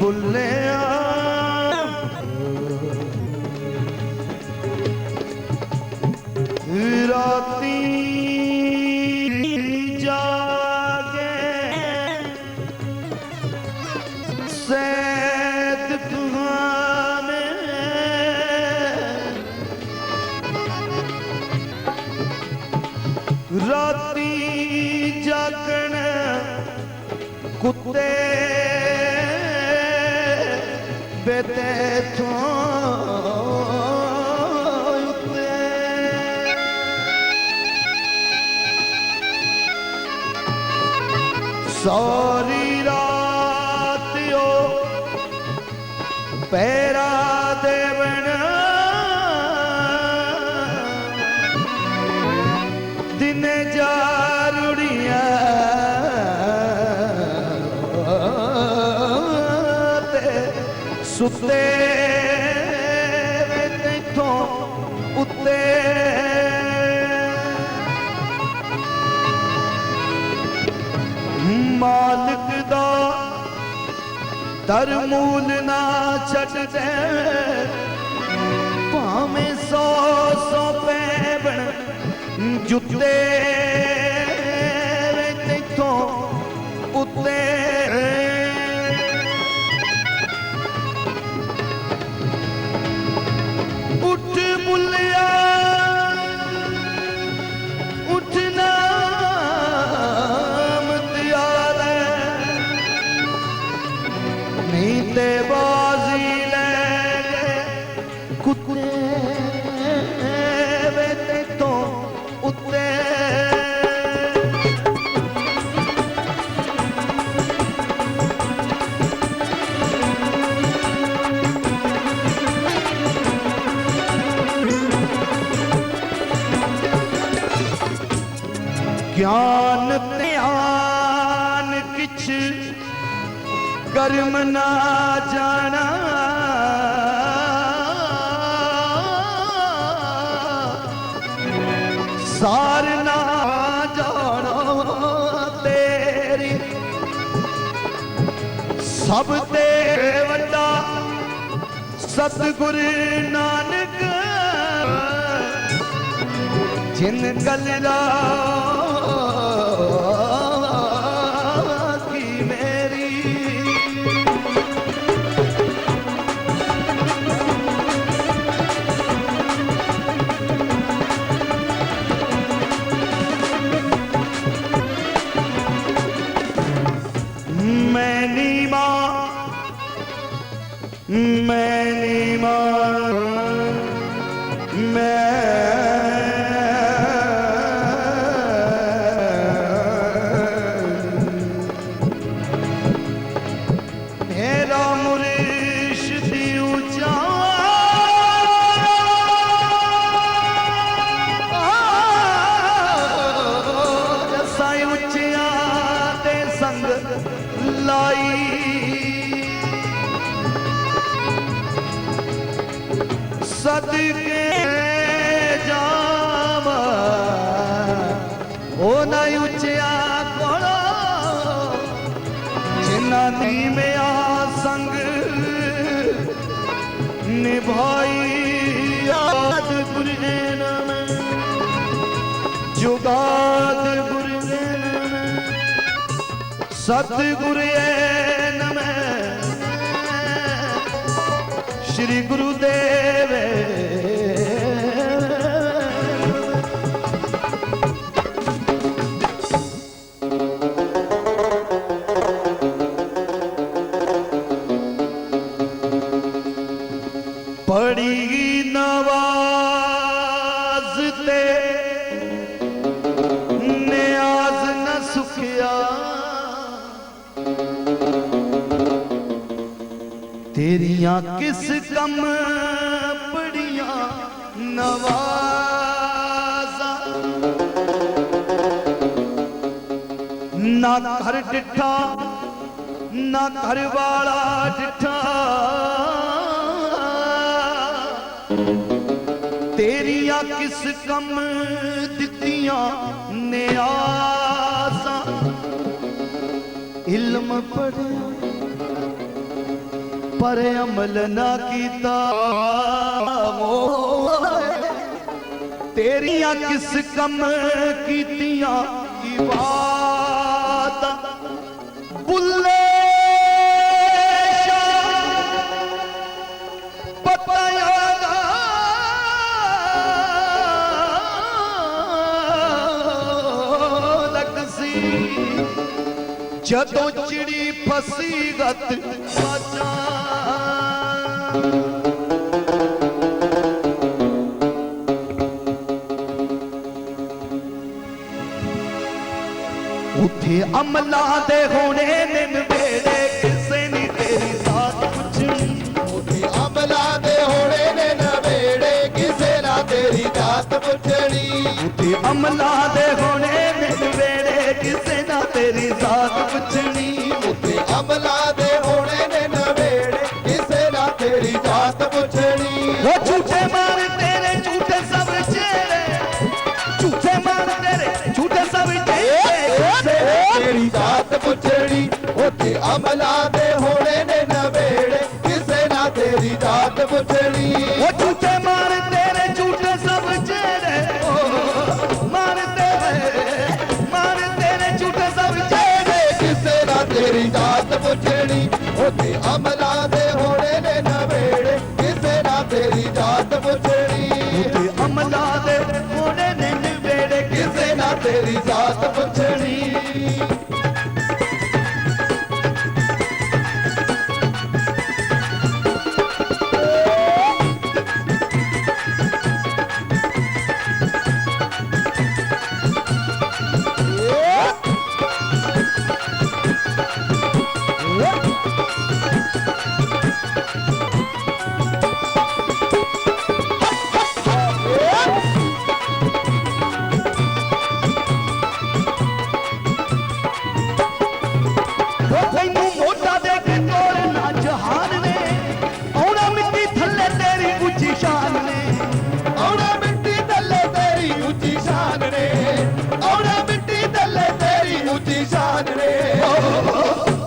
डुल्लिया राती जागे सैद तुहाने राती जागण कुत्ते बेते थो सारी रात यो पैरा देवन दिन जारुड़िया सुते तैथों उत्ते मालिक दा दर मूल ना छट दे भावें 100 पैबण जुत्ते तैथों उत्ते उठ बुलिया उठना नीते बाजी ले कुत्ते वेते तो उत्ते ज्ञान ध्यान किछ कर्म ना जाना सार ना जाना तेरी सब ते वड्डा सतगुर नानक जिन कलरा मैंने मां मैं मेरा मुर्शिद ऊंचा जैसा ऊंचिया ते संग लाई सदके जावा ओ ना उचिया कोलो जिन्ना दी में आ संग निभाई याद गुरजन में जुगाद गुरजन में सतगुरु नमः श्री गुरुदेव पड़ी नवाज ते नियाज न सुखिया तेरिया किस कम पड़िया नवाजा ना घर डिठा ना घर वाला डिठा तेरिया किस कम दितिया नियाजा इल्म पढ़िया पर अमल ना कीता तेरिया किस कम कीतियां इबादत बुल्ले जदों चिड़ी फसीगत बाजा उठे अमला दे होने दिन वेड़े किसे नी तेरी जात पुछनी उठे अमला दे होने दिन वेड़े किसे ना तेरी जात पुछनी उठे अमला दे होने दिन वेड़े किसे ना तेरी जात पुछनी उठे अमला दे होने दिन वेड़े किसे ना तेरी जात पुछनी वो झूठे मार तेरे झूठे सब चेहरे झूठे मार तेरे झूठे सब चेहरे तेरी जात पुछनी उठे अमला दे होने दिन वेड़े किसे ना तेरी जात पुछनी वो झूठे मार तेरे झूठे सब चेहरे मार तेरे झूठे सब चेहरे किसे ना तेरी जात पुछनी उठे अमला दे होने दिन वेड़े किसे ना तेरी जात पुछनी उठे अमला दे होने दिन वेड़े किसे ना तेरी जात पुछनी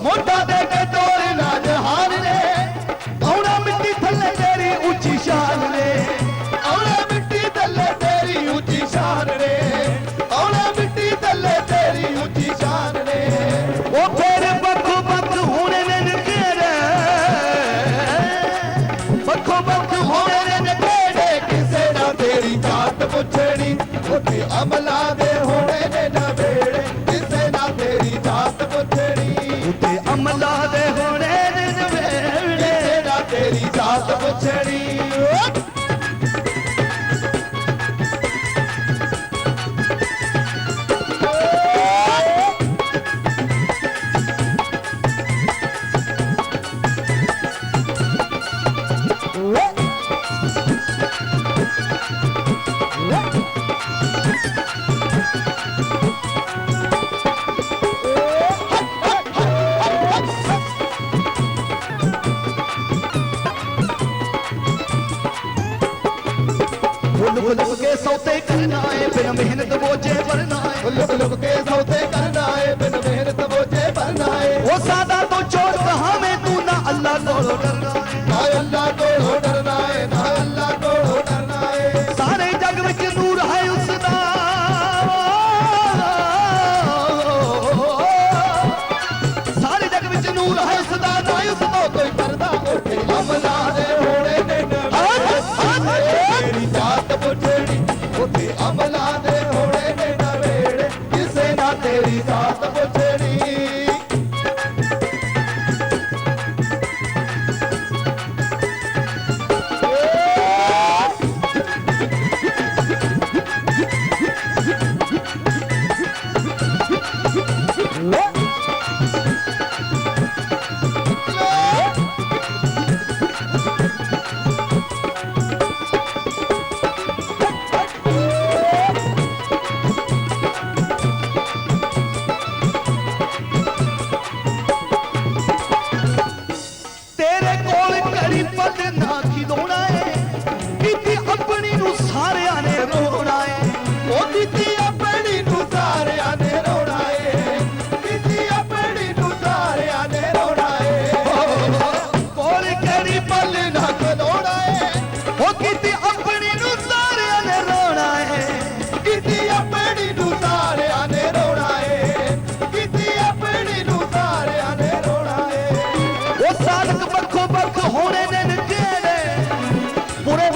मोटा दे के तोड़ ना जहान ने औना मिट्टी थल्ले तेरी ऊंची शान ने औना मिट्टी थल्ले तेरी ऊंची शान रे औना मिट्टी थल्ले तेरी ऊंची शान रे ओ फिर बखो बख होने ने केड़े बखो बख होने ने केड़े किसे ना तेरी जात पुछनी उठे अमला दे होने ने ना वेड़े किसे ना तेरी जात पुछनी उठे अमला दे होने दिन वेड़े किसे ना तेरी जात पुछनी लुक के सौते करना है बिन मेहनत बोझे भरना है लुक के सौते करना है बिन मेहनत बोझे भरना है वो सादा तो चोर कहाँ में तू ना अल्लाह को डरना है ना अल्लाह को डरना है ना अल्लाह को डरना है सारे जग में नूर है उसदा सारे जग में नूर है उसदा ना उसको कोई करदा उठे अमला दे होने ने तेरी जात पुछनी उठे अमला दे होने ने वेड़े किसे ना तेरी जात पुछनी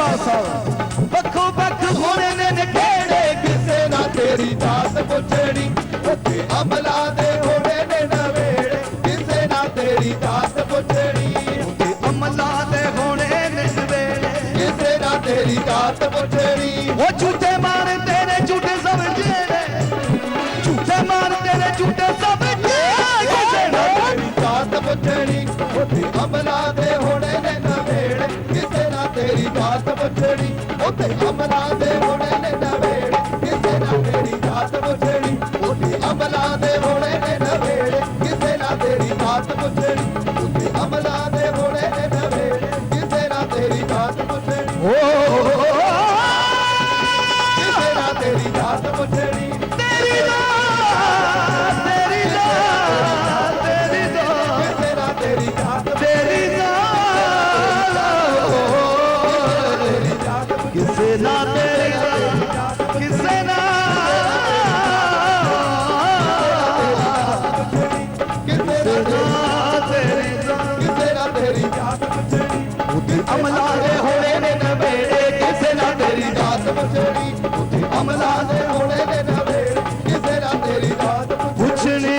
ਵੱਖੋ ਵੱਖ ਹੋਣੇ ਨੇ ਨਖੇੜੇ ਕਿਸੇ ਨਾ ਤੇਰੀ ਜਾਤ ਪੁੱਛਣੀ ਉੱਥੇ ਅਮਲਾ ਦੇ ਹੋਣੇ ਨੇ ਨਵੇੜੇ ਕਿਸੇ ਨਾ ਤੇਰੀ ਜਾਤ ਪੁੱਛਣੀ ਤੇ ਅਮਲਾ ਦੇ ਹੋਣੇ ਨੇ ਨਵੇੜੇ ਕਿਸੇ ਨਾ ਤੇਰੀ ਜਾਤ ਪੁੱਛਣੀ ਉਹ ਝੂਠੇ ਮਾਰ ਤੇਰੇ ਝੂਠੇ ਸਭ ਜਿਹੜੇ ਝੂਠੇ ਮਾਰ ਤੇਰੇ ਝੂਠੇ ਸਭ ਜਿਹੜੇ ਕਿਸੇ ਨਾ ਤੇਰੀ ਜਾਤ ਪੁੱਛਣੀ ਉੱਥੇ ਅਮਲਾ ਦੇ ਹੋਣੇ ਨੇ ਨਵੇੜੇ ਕਿਸੇ ਨਾ ਤੇਰੀ ਜਾਤ ਪੁੱਛਣੀ ਉੱਥੇ ਅਮਲਾ ਦੇ ਹੋਣੇ ਨੇ ਨਵੇੜੇ ਕਿਸੇ ਨਾ ਤੇਰੀ ਜਾਤ ਪੁੱਛਣੀ ਉੱਥੇ ਅਮਲਾ ਦੇ ਹੋਣੇ ਨੇ ਨਵੇੜੇ ਕਿਸੇ ਨਾ ਤੇਰੀ ਜਾਤ ਪੁੱਛਣੀ ਉੱਥੇ ਅਮਲਾ ਦੇ ਹੋਣੇ ਨੇ ਨਵੇੜੇ ਕਿਸੇ ਨਾ ਤੇਰੀ ਜਾਤ ਪੁੱਛਣੀ ਕਿਸੇ ਨਾ ਤੇਰੀ ਜਾਤ ਪੁੱਛਣੀ ਤੇਰੀ ਦਾ ਤੇਰੀ ਦਾ ਤੇਰੀ ਦਾ ਕਿਸੇ ਨਾ ਤੇਰੀ ਜਾਤ ਤੇਰੀ ਦਾ ਕਿਸੇ ਨਾ ਤੇਰੀ ਕਿਸੇ ਨਾ ਕਿਸੇ ਨਾ ਤੇਰੀ ਕਿਸੇ ਨਾ ਤੇਰੀ ਜਾਤ ਪੁੱਛਣੀ ਉੱਤੇ ਅਮਲਾ ਦੇ ਹੋਣੇ ਨੇ ਨਵੇੜੇ ਕਿਸੇ ਨਾ ਤੇਰੀ ਜਾਤ ਪੁੱਛਣੀ ਉੱਥੇ ਅਮਲਾ ਦੇ ਹੋਣੇ ਨੇ ਨਵੇੜੇ ਕਿਸੇ ਨਾ ਤੇਰੀ ਜਾਤ ਪੁੱਛਣੀ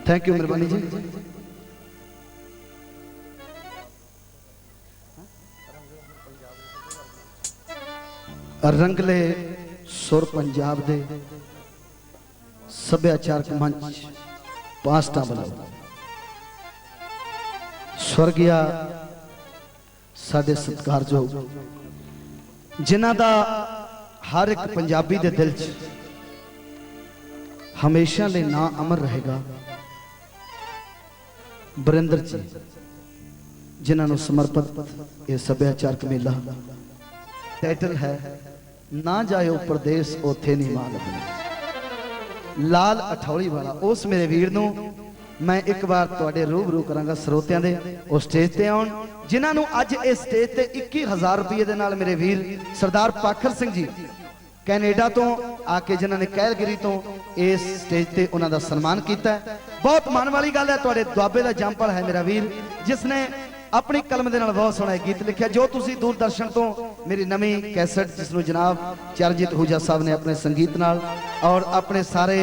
ਥੈਂਕ ਯੂ ਮਿਹਰਬਾਨੀ ਜੀ ਰੰਗਲੇ ਸੁਰ ਪੰਜਾਬ ਦੇ ਸੱਭਿਆਚਾਰਕ ਮੰਚ ਪਾਸਟਾ ਵੱਲੋਂ ਸਵਰਗਿਆ ਸਾਡੇ ਸਤਿਕਾਰਯੋਗ ਜਿਨ੍ਹਾਂ ਦਾ ਹਰ ਇੱਕ ਪੰਜਾਬੀ ਦੇ ਦਿਲ 'ਚ ਹਮੇਸ਼ਾ ਲਈ ਨਾਂ ਅਮਰ ਰਹੇਗਾ ਬਰਿੰਦਰ ਜੀ ਜਿਨ੍ਹਾਂ ਨੂੰ ਸਮਰਪਿਤ ਇਹ ਸੱਭਿਆਚਾਰਕ ਮੇਲਾ ਟਾਈਟਲ ਹੈ ਨਾ ਜਾਇਓ ਪਰਦੇਸ ਉਥੇ ਨਹੀਂ ਮਾਂ ਲੱਭਣੀ ਲਾਲ ਅਠੌਲੀ ਵਾਲਾ ਉਸ ਮੇਰੇ ਵੀਰ ਨੂੰ ਮੈਂ ਇੱਕ ਵਾਰ ਤੁਹਾਡੇ ਰੂਬਰੂ ਕਰਾਂਗਾ ਸਰੋਤਿਆਂ ਦੇ ਉਹ ਸਟੇਜ ਤੇ ਆਉਣ ਜਿਨ੍ਹਾਂ ਨੂੰ ਅੱਜ ਇਸ ਸਟੇਜ ਤੇ 21000 ਰੁਪਏ ਦੇ ਨਾਲ ਮੇਰੇ ਵੀਰ ਸਰਦਾਰ ਪਾਖਰ ਸਿੰਘ ਜੀ ਕੈਨੇਡਾ ਤੋਂ ਆ ਕੇ ਜਿਨ੍ਹਾਂ ਨੇ ਕੈਲਗਰੀ ਤੋਂ ਇਸ ਸਟੇਜ ਤੇ ਉਹਨਾਂ ਦਾ ਸਨਮਾਨ ਕੀਤਾ ਬਹੁਤ ਮਾਣ ਵਾਲੀ ਗੱਲ ਹੈ ਤੁਹਾਡੇ ਦੁਆਬੇ ਦਾ ਜੰਪਲ ਹੈ ਮੇਰਾ ਵੀਰ ਜਿਸ ਨੇ ਆਪਣੀ ਕਲਮ ਦੇ ਨਾਲ ਬਹੁਤ ਸੋਹਣਾ ਗੀਤ ਲਿਖਿਆ ਜੋ ਤੁਸੀਂ ਦੂਰਦਰਸ਼ਨ ਤੋਂ ਮੇਰੀ ਨਵੀਂ ਕੈਸਟ ਜਿਸ ਨੂੰ ਜਨਾਬ ਚਰਨਜੀਤ ਹੂਜਾ ਸਾਹਿਬ ਨੇ ਆਪਣੇ ਸੰਗੀਤ ਨਾਲ ਔਰ ਆਪਣੇ ਸਾਰੇ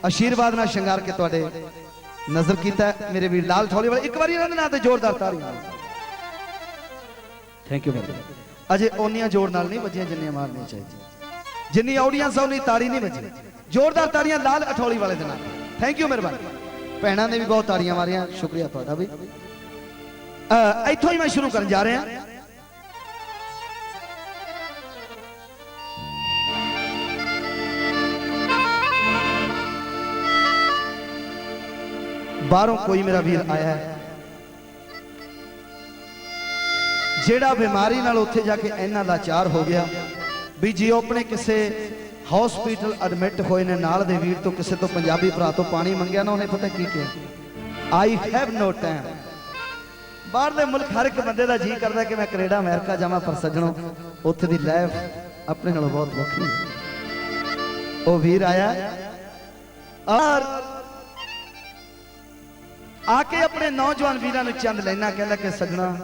ਆਸ਼ੀਰਵਾਦ ਨਾਲ ਸ਼ਿੰਗਾਰ ਕੇ ਤੁਹਾਡੇ ਨਜ਼ਰ ਕੀਤਾ ਮੇਰੇ ਵੀਰ ਲਾਲ ਠੌਲੀ ਵਾਲੇ ਇੱਕ ਵਾਰੀ ਇਹਨਾਂ ਦੇ ਨਾਂ ਤੇ ਜ਼ੋਰਦਾਰ ਤਾੜੀਆਂ ਥੈਂਕ ਯੂ ਅਜੇ ਓਨੀਆਂ ਜ਼ੋਰ ਨਾਲ ਨਹੀਂ ਵੱਜੀਆਂ ਜਿੰਨੀਆਂ ਮਾਰਨੀਆਂ ਚਾਹੀਦੀਆਂ ਜਿੰਨੀ ਆਡੀਅנס ਆ ਉਨੀ ਤਾੜੀ ਨਹੀਂ ਵੱਜੀ ਜ਼ੋਰਦਾਰ ਤਾੜੀਆਂ ਲਾਲ ਅਠੌਲੀ ਵਾਲੇ ਦੇ ਨਾਲ ਥੈਂਕ ਯੂ ਮਿਹਰਬਾਨੀ ਭੈਣਾਂ ਨੇ ਵੀ ਬਹੁਤ ਤਾੜੀਆਂ ਮਾਰੀਆਂ ਸ਼ੁਕਰੀਆ ਤੁਹਾਡਾ ਵੀ ਇੱਥੋਂ ਹੀ ਮੈਂ ਸ਼ੁਰੂ ਕਰਨ ਜਾ ਰਿਹਾ ਬਾਹਰੋਂ ਕੋਈ ਮੇਰਾ ਵੀਰ ਆਇਆ ਹੈ ਜਿਹੜਾ ਬਿਮਾਰੀ ਨਾਲ ਉੱਥੇ ਜਾ ਕੇ ਇੰਨਾ ਲਾਚਾਰ ਹੋ ਗਿਆ ਵੀ ਜੀ ਉਹ ਆਪਣੇ ਕਿਸੇ ਹਸਪੀਟਲ ਐਡਮਿਟ ਹੋਏ ਨੇ ਨਾਲ ਦੇ ਵੀਰ ਤੋਂ ਕਿਸੇ ਤੋਂ ਪੰਜਾਬੀ ਭਰਾ ਤੋਂ ਪਾਣੀ ਮੰਗਿਆ ਨਾ ਉਹਨੇ ਪਤਾ ਕੀ ਕਿਹਾ ਆਈ ਹੈਵ ਨੋ ਟਾਈਮ ਬਾਹਰਲੇ ਮੁਲਕ ਹਰ ਇੱਕ ਬੰਦੇ ਦਾ ਜੀ ਕਰਦਾ ਕਿ ਮੈਂ ਕੈਨੇਡਾ ਅਮਰੀਕਾ ਜਾਵਾਂ ਪਰ ਸੱਜਣੋ ਉੱਥੇ ਦੀ ਲਾਈਫ ਆਪਣੇ ਨਾਲੋਂ ਬਹੁਤ ਵੱਖਰੀ ਹੈ ਉਹ ਵੀਰ ਆਇਆ ਔਰ ਆ ਕੇ ਆਪਣੇ ਨੌਜਵਾਨ ਵੀਰਾਂ ਨੂੰ ਚੰਦ ਲੈਣਾ ਕਹਿੰਦਾ ਕਿ ਸੱਜਣਾ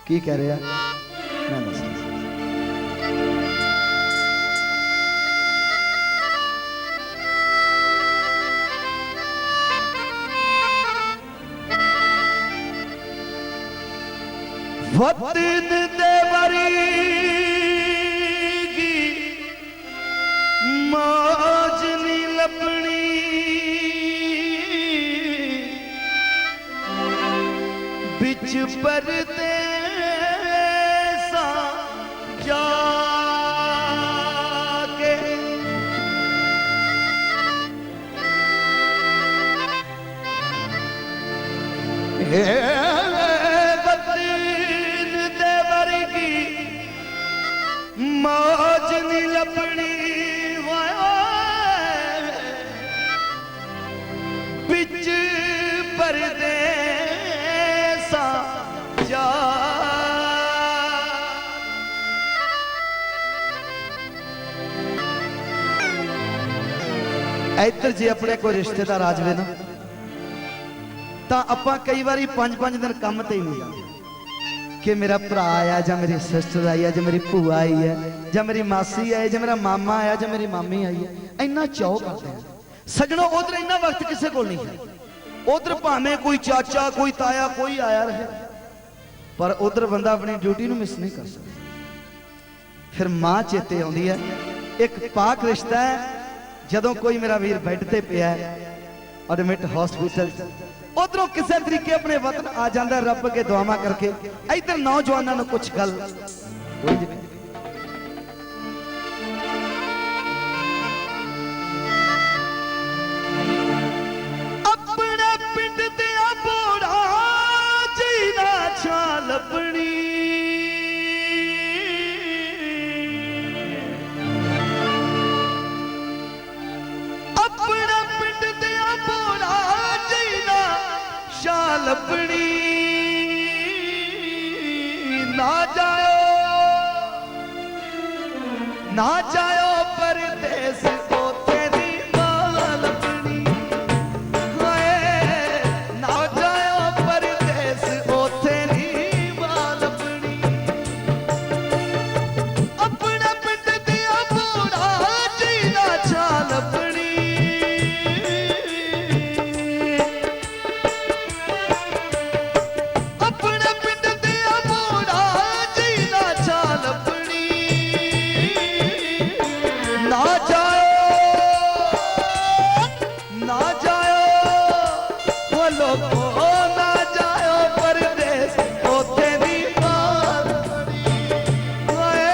ਕੀ ਕਹਿ ਰਿਹਾ ਮੈਂ ਦੱਸਦਾ वतन देवरी की मौज नी लपनी बिच परदे सा जाके मौज नी लपनी बिच परदे सा जा ਇੱਧਰ ਜੇ ਆਪਣੇ ਕੋਈ ਰਿਸ਼ਤੇਦਾਰ ਆ ਜਾਵੇ ਨਾ ਤਾਂ ਆਪਾਂ ਕਈ ਵਾਰੀ 5-5 ਦਿਨ ਕੰਮ ਤੇ ਹੀ ਨਹੀਂ ਜਾਂਦੇ ਕਿ ਮੇਰਾ ਭਰਾ ਆਇਆ ਜਾਂ ਮੇਰੀ ਸਿਸਟਰ ਆਈ ਹੈ ਜਾਂ ਮੇਰੀ ਭੂਆ ਆਈ ਹੈ ਜਾਂ ਮੇਰੀ ਮਾਸੀ ਆਈ ਜਾਂ ਮੇਰਾ ਮਾਮਾ ਆਇਆ ਜਾਂ ਮੇਰੀ ਮਾਮੀ ਆਈ ਹੈ। ਇੰਨਾ ਚਾਅ ਕਰਦੇ ਆ ਸਜਣੋ। ਉਧਰ ਇੰਨਾ ਵਕਤ ਕਿਸੇ ਕੋਲ ਨਹੀਂ ਹੈ। ਉਧਰ ਭਾਵੇਂ ਕੋਈ ਚਾਚਾ ਕੋਈ ਤਾਇਆ ਕੋਈ ਆਇਆ ਰਹੇ, ਪਰ ਉਧਰ ਬੰਦਾ ਆਪਣੀ ਡਿਊਟੀ ਨੂੰ ਮਿਸ ਨਹੀਂ ਕਰ ਸਕਦਾ। ਫਿਰ ਮਾਂ ਚੇਤੇ ਆਉਂਦੀ ਹੈ। ਇੱਕ ਪਾਕ ਰਿਸ਼ਤਾ ਹੈ। ਜਦੋਂ ਕੋਈ ਮੇਰਾ ਵੀਰ ਬੈੱਡ ਤੇ ਪਿਆ ਐਡਮਿਟ ਹਸਪੀਟਲ, ਉਧਰੋਂ ਕਿਸੇ ਤਰੀਕੇ ਆਪਣੇ ਵਤਨ ਆ ਜਾਂਦਾ, ਰੱਬ ਅੱਗੇ ਦੁਆਵਾਂ ਕਰਕੇ। ਇਧਰ ਨੌਜਵਾਨਾਂ ਨੂੰ ਕੁਝ ਗੱਲ ਆਪਣੇ ਪਿੰਡ ਤੇ ਬੋੜਾ ਜੀ ਨਾ ਛਾਂ ਲੱਭਣੀ, ਆਪਣੇ ਪਿੰਡ ਤੇ ਬੋੜਾ ਜੀ ਨਾ ਛਾਂ ਲੱਭਣੀ। ਨਾ ਜਾਇਓ ਪਰਦੇਸ ਉੱਥੇ ਦੀ ਮਾਂ ਲੱਭਣੀ। ਹਾਏ ਨਾ ਜਾਇਓ ਪਰਦੇਸ ਉੱਥੇ ਦੀ ਮਾਂ ਲੱਭਣੀ। ਆਪਣੇ ਪਿੰਡ ਦੀ ਬੋੜਾ ਜੀ ਨਾ ਛਾਂ ਲੱਭਣੀ। ਆਪਣੇ ਪਿੰਡ ਦੀ ਬੋੜਾ ਜੀ ਨਾ ਛਾਂ ਲੱਭਣੀ। ਨਾ ਜਾਇਓ ਉਹ ਲੋਕੋ, ਨਾ ਜਾਇਓ ਪਰਦੇਸ ਉੱਥੇ ਦੀ ਮਾਂ ਲੱਭਣੀ। ਹਾਏ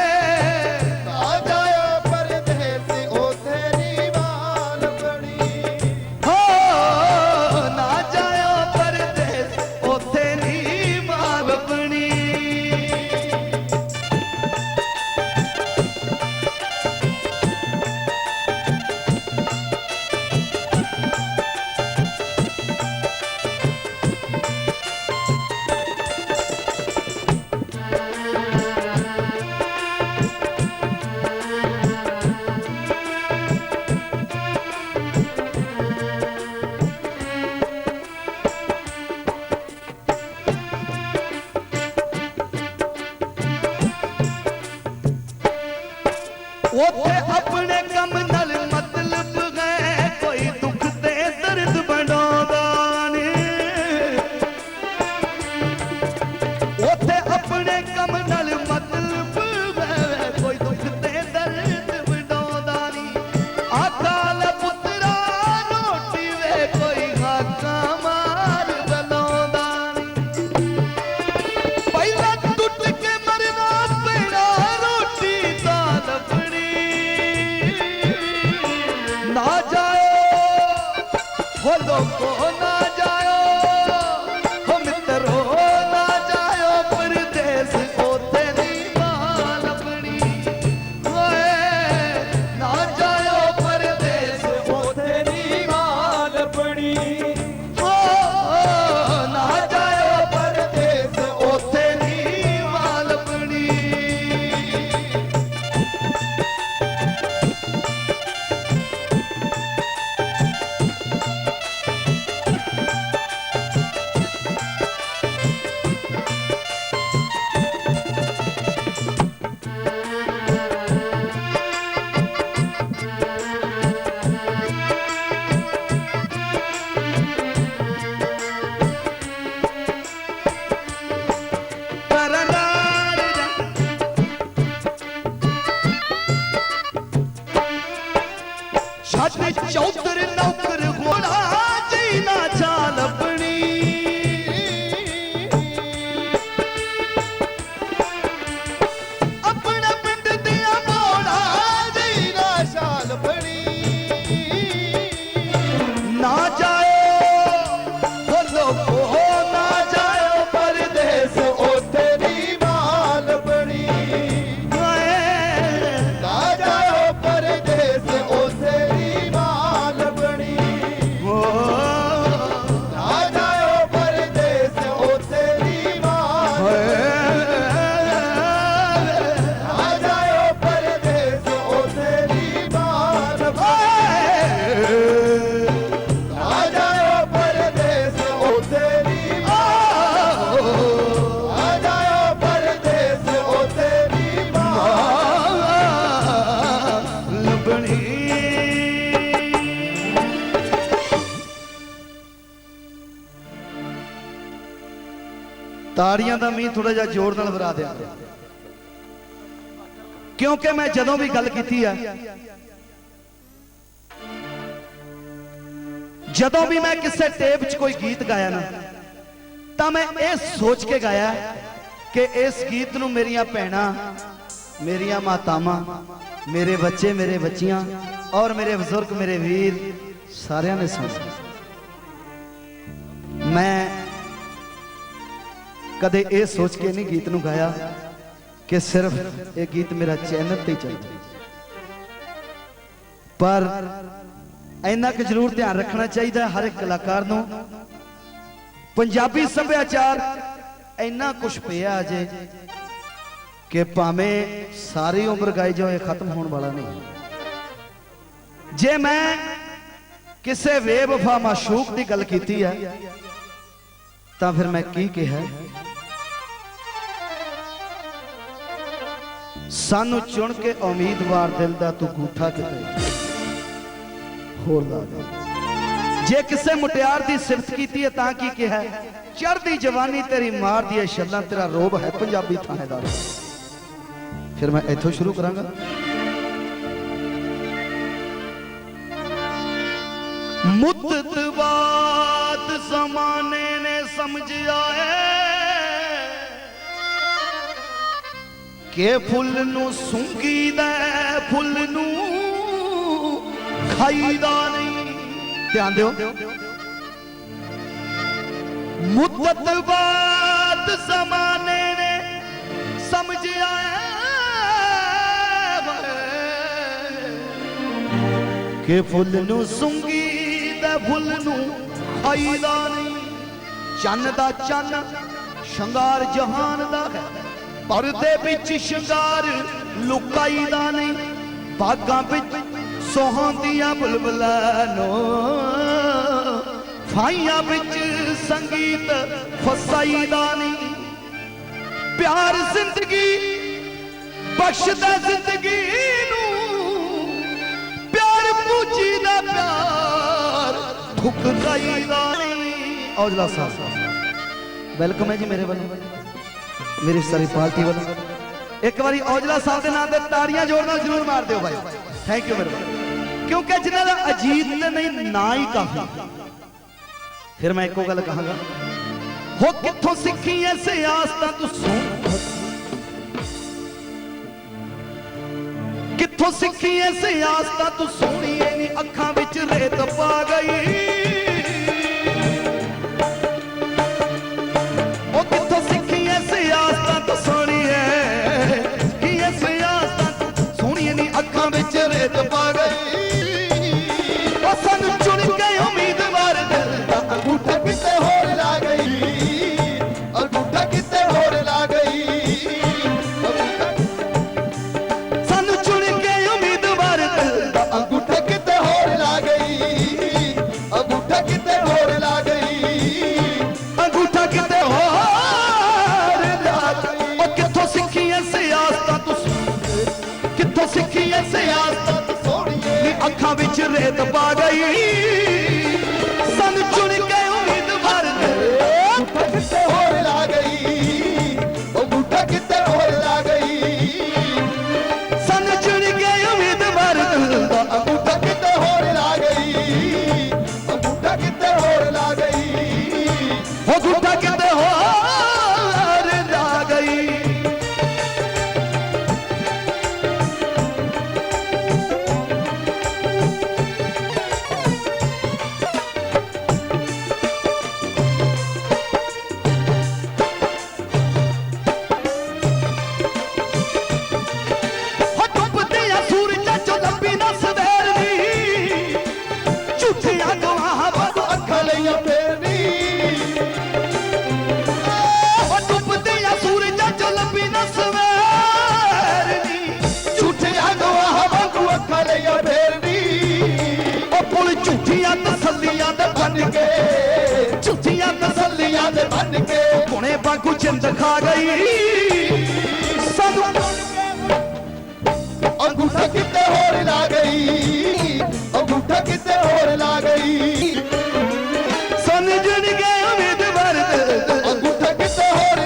ਨਾ ਜਾਇਓ ਪਰਦੇਸ ਉੱਥੇ ਦੀ ਮਾਂ ਲੱਭਣੀ। ਹੋ ਨਾ ਜਾਇਓ ਪਰਦੇਸ ਉੱਥੇ ਦੀ ਮਾਂ ਲੱਭਣੀ। ਉੱਥੇ ਆਪਣੇ ਕੰਮ ਨਾਲ ਮਤਲਬ ਹੈ, ਕੋਈ ਦੁੱਖ ਤੇ ਦਰਦ ਬਣਾਉਂਦਾ ਨੇ। ਉੱਥੇ ਆਪਣੇ ਕੰਮ ਨਾਲ ਮਤਲਬ ਹੈ, ਕੋਈ ਦੁੱਖ ਤੇ ਦਰਦ ਬਣਾਉਂਦਾ ਨਹੀਂ। ਆਖਾਲ ਪੁੱਤਰਾ ਰੋਟੀ ਵੇ ਕੋਈ ਹਾਕਾਂ ਮਾਰ ਬਲਾਉਂਦਾ ਨਹੀਂ। ਪਹਿਲਾਂ ਟੁੱਟ ਕੇ ਮਰਨਾ ਪੈਣਾ ਰੋਟੀ ਤਾਂ ਲੱਭਣੀ। ਨਾ ਜਾਇਓ ਹੋ ਲੋਕੋ, ਨਾ ਜਾਇਓ ਹੋ ਮਿੱਤਰੋ, ਨਾ ਜਾਇਓ ਪਰਦੇਸ ਉੱਥੇ ਦੀ ਮਾਂ ਲੱਭਣੀ। ਓਏ ਨਾ ਜਾਇਓ ਪਰਦੇਸ ਉੱਥੇ ਦੀ ਮਾਂ ਲੱਭਣੀ। ਓ ਨਾ ਜਾਇਓ ਪਰਦੇਸ ਉੱਥੇ ਦੀ ਮਾਂ ਲੱਭਣੀ। ਛੱਡ ਚੌਧਰ ਨੌਕਰ ਹੋਣਾ ਜੀ ਨਾ ਛਾਂ ਲੱਭਣੀ। ਆਪਣੇ ਪਿੰਡ ਦੀਆਂ ਬੋੜਾ ਜੀ ਨਾ ਛਾਂ ਲੱਭਣੀ। ਨਾ ਜਾਇਓ ਹੋ ਲੋਕੋ, ਨਾ ਜਾਇਓ ਪਰਦੇਸ ਉੱਥੇ ਦੀ ਮਾਂ ਲੱਭਣੀ। ਹਾਏ ਨਾ ਜਾਇਓ ਪਰਦੇਸ ਉੱਥੇ ਦੀ ਮਾਂ ਲੱਭਣੀ। ਓ ਤਾੜੀਆਂ ਦਾ ਮੀਂਹ ਥੋੜਾ ਜਿਹਾ ਜ਼ੋਰ ਨਾਲ ਵਰਾ ਦਿਆ, ਕਿਉਂਕਿ ਮੈਂ ਜਦੋਂ ਵੀ ਗੱਲ ਕੀਤੀ ਆ, ਜਦੋਂ ਵੀ मैं किसी टेप च कोई गीत गाया ना, तो मैं ये सोच के गाया कि इस गीत नूं मेरियां भैणां, मेरियां मातावां, मेरे बच्चे, मेरे बच्चियां और मेरे बुजुर्ग, मेरे वीर सारियां ने सुना। मैं कदे ये सोच के नहीं गीत नूं गाया कि सिर्फ ये गीत मेरा चैनल ते चले, पर इन्ना कि जरूर ध्यान रखना चाहिए हर एक कलाकार नूं। पंजाबी सभ्याचार इन्ना कुछ पिया अजे कि भावें सारी उम्र गाई जाओ, खत्म होने वाला नहीं। जे मैं किसी बेवफा माशूक की गल की है तो फिर मैं की कहा, सानू चुन के उम्मीदवार दिल दा तू गूठा किते होर ला दे। जे किसे मुटियार दी सिफत कीती है तां की कहा, चढ़दी जवानी तेरी मार दी छल्लां, तेरा रोब है पंजाबी थानेदार। फिर मैं इथों शुरू करांगा। मुद्दत बाद ज़माने ने समझिया है कि फुल नू सूंघी दे, फुल नू खाईदा नहीं। ध्यान दो, मुद्दत बाद ज़माने ने समझिया कि फुल नू सूंघी दे, फुल नू खाईदा नहीं। चन्न दा चन्न शंगार जहान दा है, परदे विच शंगार लुकाईदा नहीं। बागां विच सोहंदियां बुलबुलां, फाइयां विच संगीत फसाईदा नहीं। प्यार जिंदगी बख्शदा जिंदगी नूं, प्यार पूजीदा प्यार ठुकराईदा नहीं। औजला साहब वेलकम है जी मेरे वालों, मेरी सारी पार्टी वालों। एक बारी औजला साहब के नाम से ताड़ियां जोड़ना जरूर मार दो भाई। थैंक यू मेरे भाई, क्योंकि जिन्हों का अजीत ने नहीं ना ही काफी। फिर मैं एको गल कहांगा, हो कित्थों सीखी ऐसे आस्ता तू सुन, कित्थों सीखी ऐसे आस्ता तू सोनी नी अखां विच रेत पा गई। ओ कित्थों सीखी ऐसे आस्ता तू सोनी है कि ऐसे आस्ता तू सोनी नी अखां विच रेत पा गई। सानू चुन के उम्मीदवार दिल दा अंगूठा किते होर ला गई, अंगूठा किते होर ला गई। सानू चुन के उम्मीदवार दिल दा अंगूठा किते होर ला गई, अंगूठा किते होर ला गई, अंगूठा किते होर ला गई। ओ कित्थों सीखी ऐसे आस्ता तू, कित्थों सीखी ऐसे आस्ता तू सोहणीए, अखां विच रेत पा गई। सन चुन के उम्मीदवार अंगूठा किते होर ला गई, अंगूठा किते होर ला गई। सन चुन के उम्मीदवार अंगूठा किते होर ला गई, अंगूठा किते होर ला गई, अंगूठा किते होर ला गई। झूठियां तसल्लियां दे बन के, झूठियां तसल्लियां दे बन के पुणे बागू जिंद खा गई। सानू अंगूठा किते होर ला गई, अंगूठा किते होर ला गई। सन जुड़ गए उम्मीदवार अंगूठा किते होर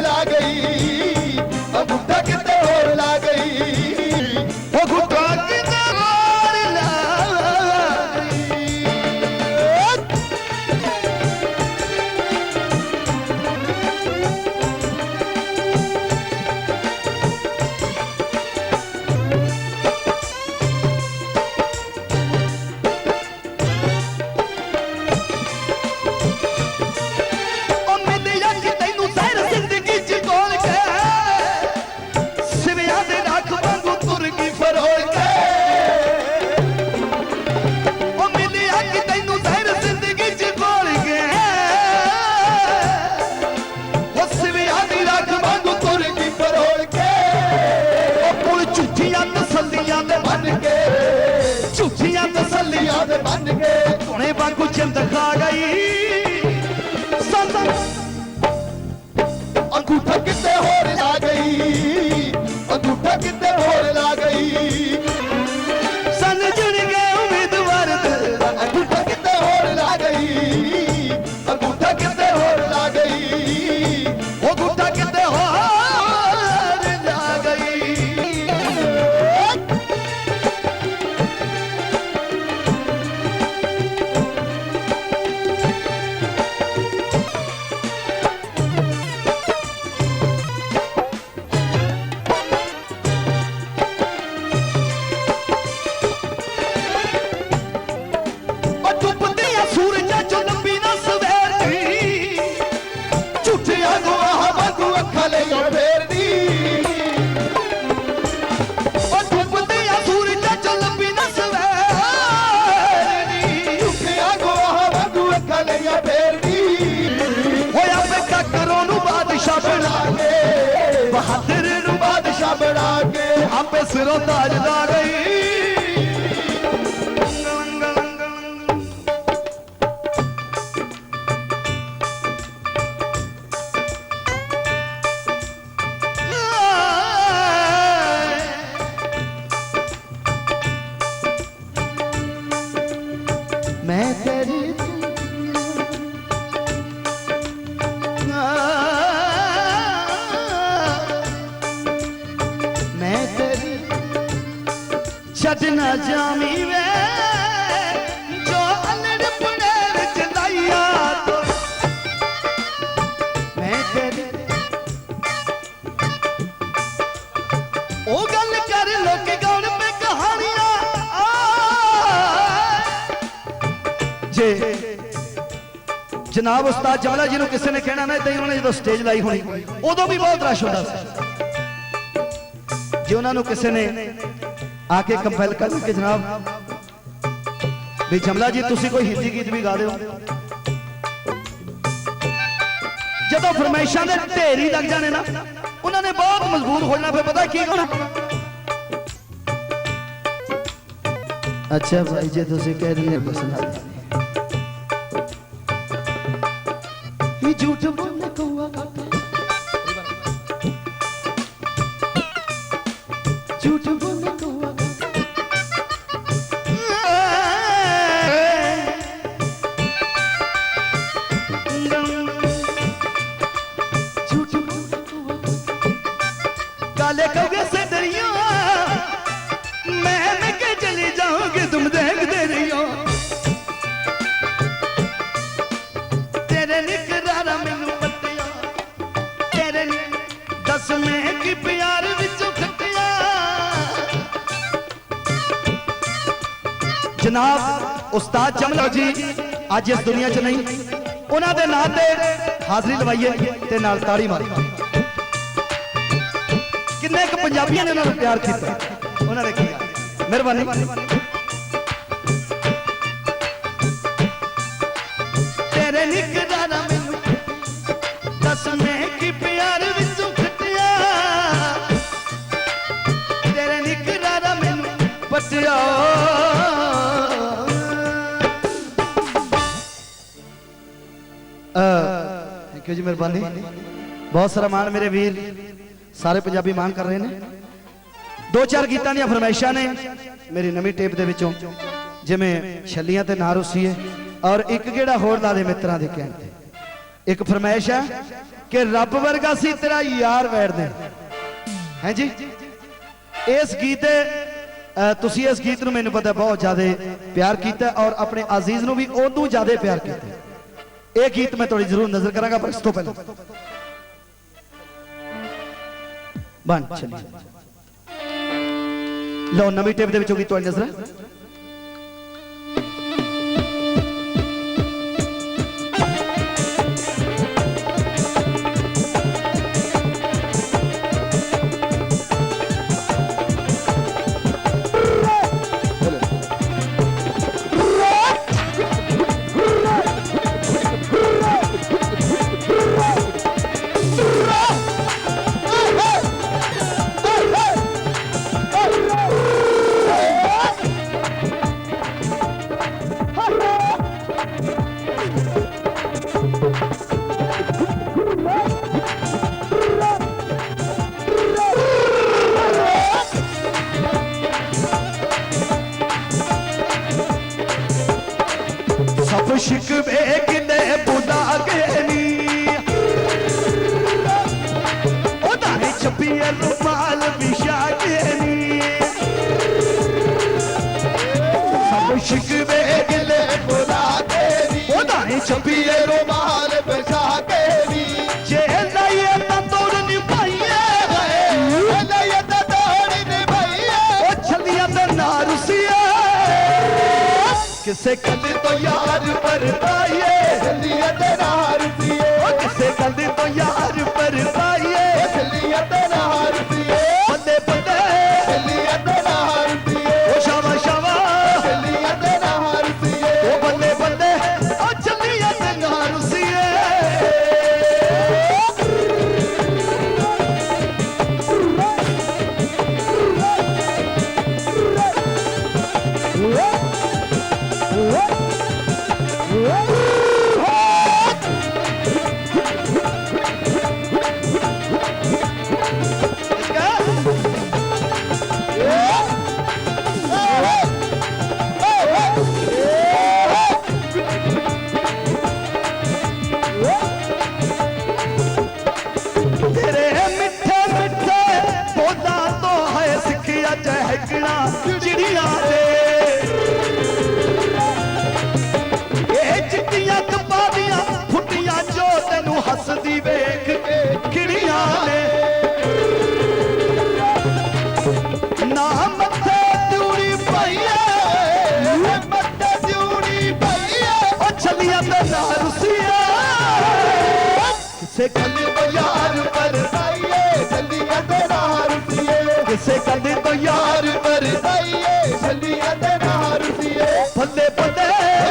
कोयले वांगू चंद खा गई अंगूठा किते होर ला गई, अंगूठा किते होर ला गई, सन जुड़ गए उम्मीदवार तेरा अंगूठा किते होर ला गई, अंगूठा किते होर ला गई, वो गुट्टा किते होर ला गई। बहादुर नू बादशाह बना के आपे सिरों ताज ला गई। मैं तेरी छड़ना जामी वे जो अलड़ पुनेर चलाइया तो मैं तेरी ओ गल कर लोग गौन पे कहानियां जे जनाब उस्ताद जमला जी ਨੂੰ ਕਿਸੇ ਨੇ ਕਹਿਣਾ ਨਾ ਇਦਾਂ ਹੀ ਉਹਨੇ ਜਦੋਂ ਸਟੇਜ ਲਾਈ ਹੋਣੀ ਉਦੋਂ ਵੀ ਬਹੁਤ ਰਸ਼ ਹੁੰਦਾ ਸੀ ਜੇ ਉਹਨਾਂ ਨੂੰ ਕਿਸੇ ਨੇ आके कंपेल कर के जनाब भी जमला जी तुसी कोई हिंदी गीत भी गा दो जदों फरमाइशां दे ढेरी लग जाने ना उन्होंने बहुत मजबूर होना फिर पता की गाना। अच्छा भाई जी तुसी कह रही है बस ना झूठ बोलने कौआ झूठ बोलने कौआ काले कौवे से डरियो मैं के चली जाऊंगी तुम देखते रहियो तेरे निकरारा मैनू पत्तिया तेरे दस में की प्यार विचों खटिया। जनाब उस्ताद जमला जी आज इस दुनिया च नहीं उन्होंने नाम से हाजरी लवाइए ते नाल ताड़ी मारी किन्ने क पंजाबियों ने उन्होंने प्यार किया उन्होंने किया मेहरबानी तेरे निकरारा मैनू दस में की प्यार विचों खटिया तेरे निकरारा मैनू पटिया। थैंक यू जी मेहरबानी बहुत सारा मान मेरे वीर सारे पंजाबी मान कर रहे हैं। दो चार गीतां दी फरमाइशां ने मेरी नवी टेप दे विचों जिवें छलियां ते ना रुसीए और एक गेड़ा होर ला दे मित्रां दे कहण ते एक फरमाइश है कि रब वर्गा सी तेरा यार वैर दे हैं जी। इस गीत तुसी इस गीत नूं मैनूं पता बहुत ज्यादा प्यार किया और अपने अजीज नूं भी उदों ज्यादा प्यार किया। एक गीत मैं थोड़ी जरूर नजर करांगा पर इस तो पहले बन चलिए लो नवी टेप दे विचों गीत तुहाडी नजर सब शिकवे गिले बुला के नी ओदाए छपिए रुमाल बिछा के नी सब शिकवे गिले बुला के नी ओदाए छपिए रुमाल बिछा के नी जे लाए ता तोड़नी पाइए लय ता तोड़नी पाइए ओ छलिया ते ना रुसिया किसे कद तो यार पर पाइए छलिया ते ना रुसिए किसे कद तो यार पर पाइए छलिया ते ना रुसिए बंदे बंदे छलिया ते ना रुसिए ओ शावा शावा छलिया ते ना रुसिए ओ बंदे बंदे ओ छलिया ते ना रुसिए तेरे मिठे मिठे बोला तो है सिखिया चहकना चिड़िया दे ये चिट्टियां कपादियां फुटियां जो तेनू हसदी वेख के खिड़िया ने ना मथे चूड़ी पाइए मत्ता जूड़ी पाइए ओ छलिया ते ना रुसिया किसे कल तो यार पर पाइए छलिया ते ना रुसिए किसे कल तो यार पर पाइए छलिया ते ना रुसिए बंदे बंदे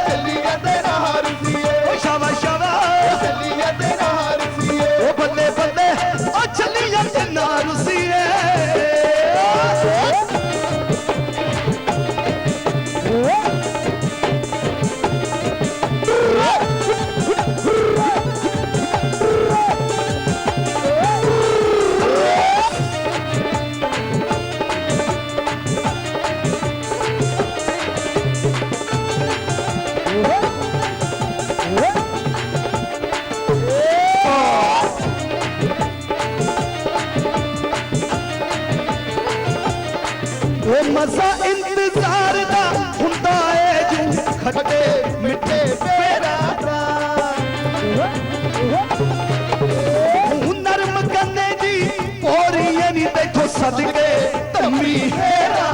छलिया ते ना रुसिए ओ शावा शावा छलिया ते ना रुसिए ओ बंदे बंदे ओ छलिया ते ना रुसिए वो मजा इंतजार दा हुंदा है जू खट्टे मिठे पेरा दा नरम कन्ने जी पोरी नहीं देखो सदके तम्मी हेरा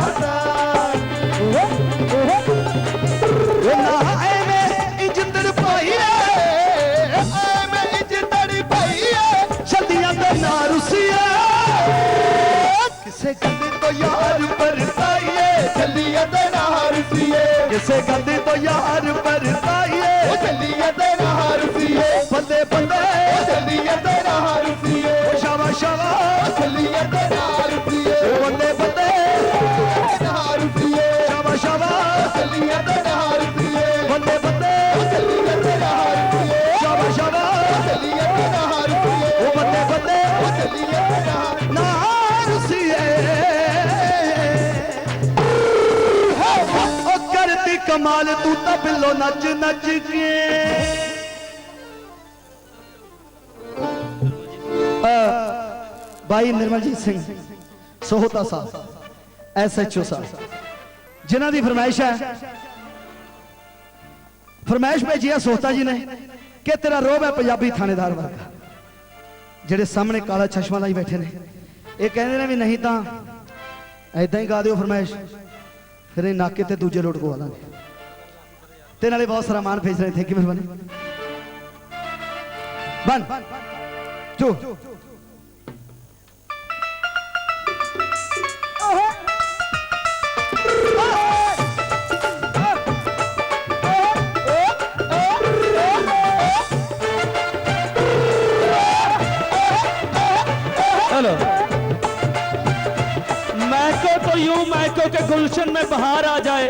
वो ना एवे इज्जत पाइए मैं इज्जत पाइए छलिया ते ना रुसिया किसे कद तो यार पर पाइए छलिया ते ना रुसिए किसे कद तो यार पर पाइए छलिया ते ना रुसिए बंदे बंदे छलिया ते ना रुसिए शावा शावा छलिया ते ना रुसिए बंदे बंदे ना रुसिए शावा शावा छलिया ते ना रुसिए बंदे बंदे छलिया ते ना रुसिए शावा शावा छलिया ते ना रुसिए ओ बंदे बंदे छलिया ते ना ना रुसिए ओ करती कमाल तू तबलो नच नच के भाई निर्मलजीत सिंह सोहता साहब SHO साहब जिन्हों की फरमाइश है फरमाइश भेजी है सोहता जी ने कि तेरा रोब है पंजाबी थानेदार वर्गा जेडे सामने काला चश्मा लाई बैठे ने ये कहते ने भी नहीं तो ऐदा ही गा दियो फरमाइश फिर ये नाके ते दूजे लोट को लांगे ते नाले बहुत सारा मान भेज रहे थे कि मेहरबानी वन टू हेलो मैको तो यूं मैको के गुलशन में बहार आ जाए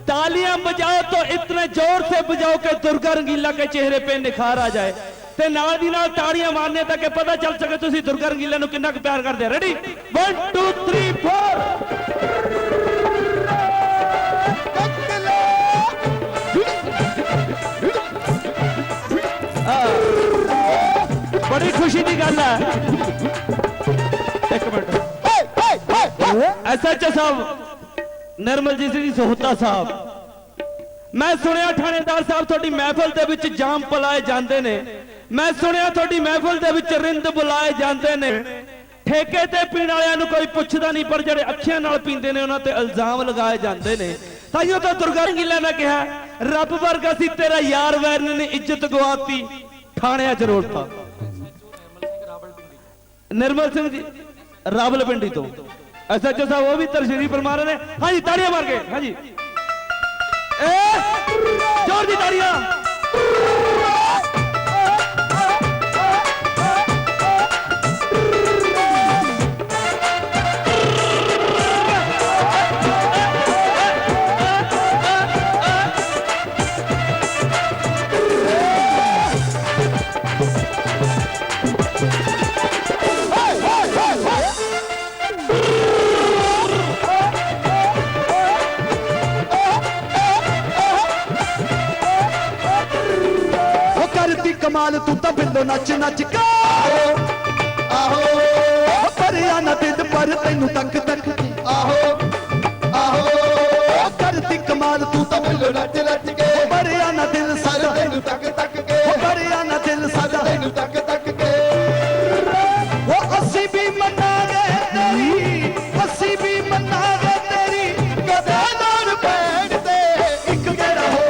तालियां बजाओ तो इतने जोर से बजाओ कि दुर्गा रंगीला के चेहरे पे निखार आ जाए ते नाल दी नाल ताड़ियां मारने तक पता चल सके तुसी दुर्गा रंगीला नु कितना प्यार करदे। रेडी 1 2 3 4 बड़ी खुशी की गल है। एक मिनट SHO साहब निर्मलजीत सिंह सोहता साहब, मैं सुनिया थानेदार साहब थोड़ी महफिल दे विच जाम पलाए जाते ने, मैं सुनिया थोड़ी महफिल दे विच रिंद बुलाए जाते ने, ठेके ते पीण वालियां नूं कोई पुछदा नहीं, पर जिहड़े अखियां नाल पींदे ने उन्हां ते इल्जाम लगाए जाते ने। ताइयों तो दुर्गा रंगीला ने कहा रब वर्गा सी तेरा यार वैर ने इज्जत गवाती, थाणियां च रोड़ता। निर्मल सिंह जी रावलपिंडी तो SHO साहब वो भी तशरीफ फरमा रहे हैं। हाँ जी ताड़ियां मार के, हाँ जी जोर दी ताड़ियां। कमाल तू तो बिंदो नच नच के आहो परिया ना दिल पर तेनू तक तक आहो आहो करती कमाल तू तो बिल्लो नच नच के परिया ना दिल सर सादा तेनू तक तक के परिया ना दिल सादा तेनू तक तक के वो असी भी मनावे तेरी, असी भी मनावे तेरी कदे नाल बैठदे एक गेड़ा हो,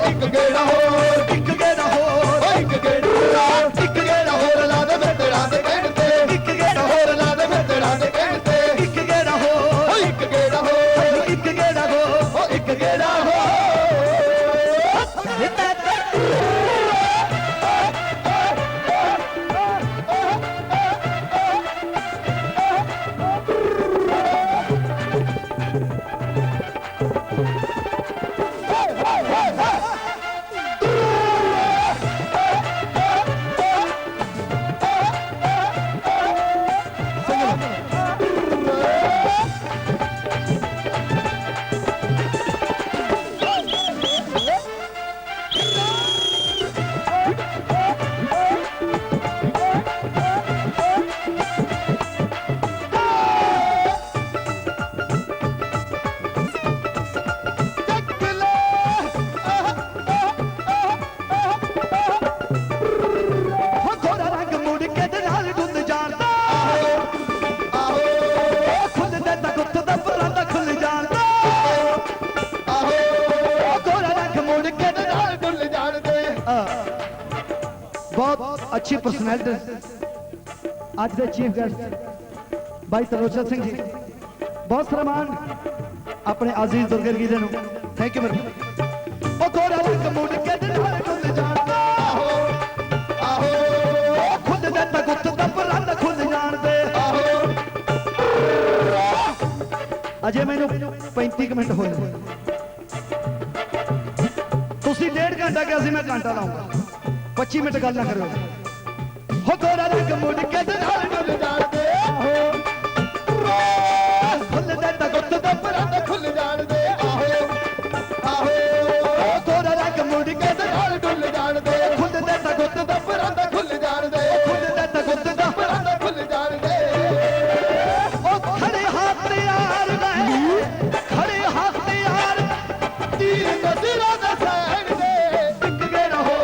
एक गेड़ा हो एक गेड़ा हो, एक गेड़ा होर ला दे मेतड़ा दे कहते एक गेड़ा हो, होर ला दे मेतड़ा दे कहते एक गेड़ा हो, एक गेड़ा हो एक गेड़ा हो, एक गेड़ा हो बहुत अच्छी पर्सनैलिटी अज के चीफ गेस्ट भाई तलोचन सिंह जी, बहुत सलामान अपने आजीज दुर्गे गीते नूं, थैंक यू मेरे ओ गोरा रंग मुड़ के नाल खुल जांदा आहो आहो खुद दे ता गुत्त दा परंद खुल जांदे आहो अजे मैनू 35 मिनट होए तुसी 1.5 घंटा किया सी, मैं घंटा लाऊंगा, 25 मिनट गल ना करो। हो गोरा रंग मुड़ के नाल खुल जांदे आहो खुल दे ता गुत्त दा परंद खुल जान दे आहो आहो गोरा रंग मुड़ के नाल डुल जान दे खुद दे ता गुत्त दा परांदा खुल जान दे खुद दे ता गुत्त दा परांदा खुल जान दे ओ खड़े हाथ यार वे खड़े हाथ यार तीर नजरा दा सैन दे एक गेड़ा हो,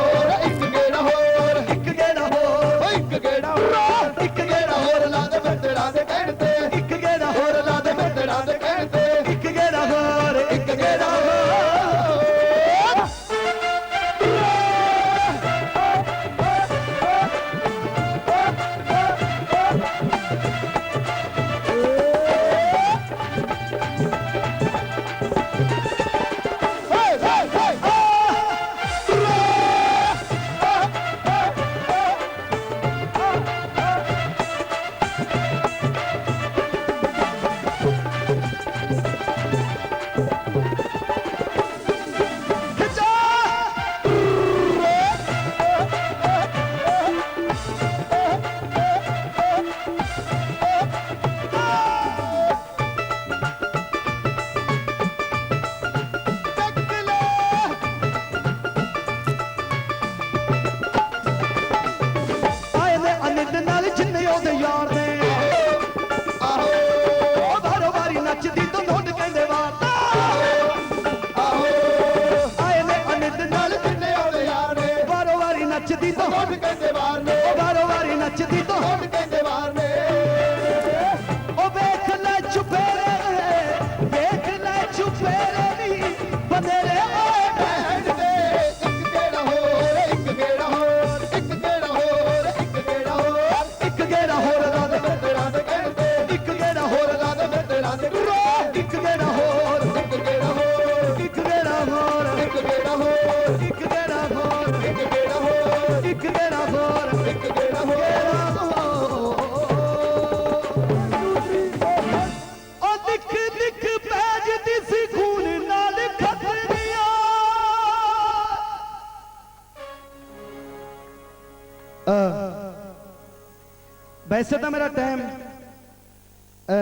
एक गेड़ा होर एक गेड़ा हो, एक गेड़ा होर एक गेड़ा होर ला वैसे तो मेरा टाइम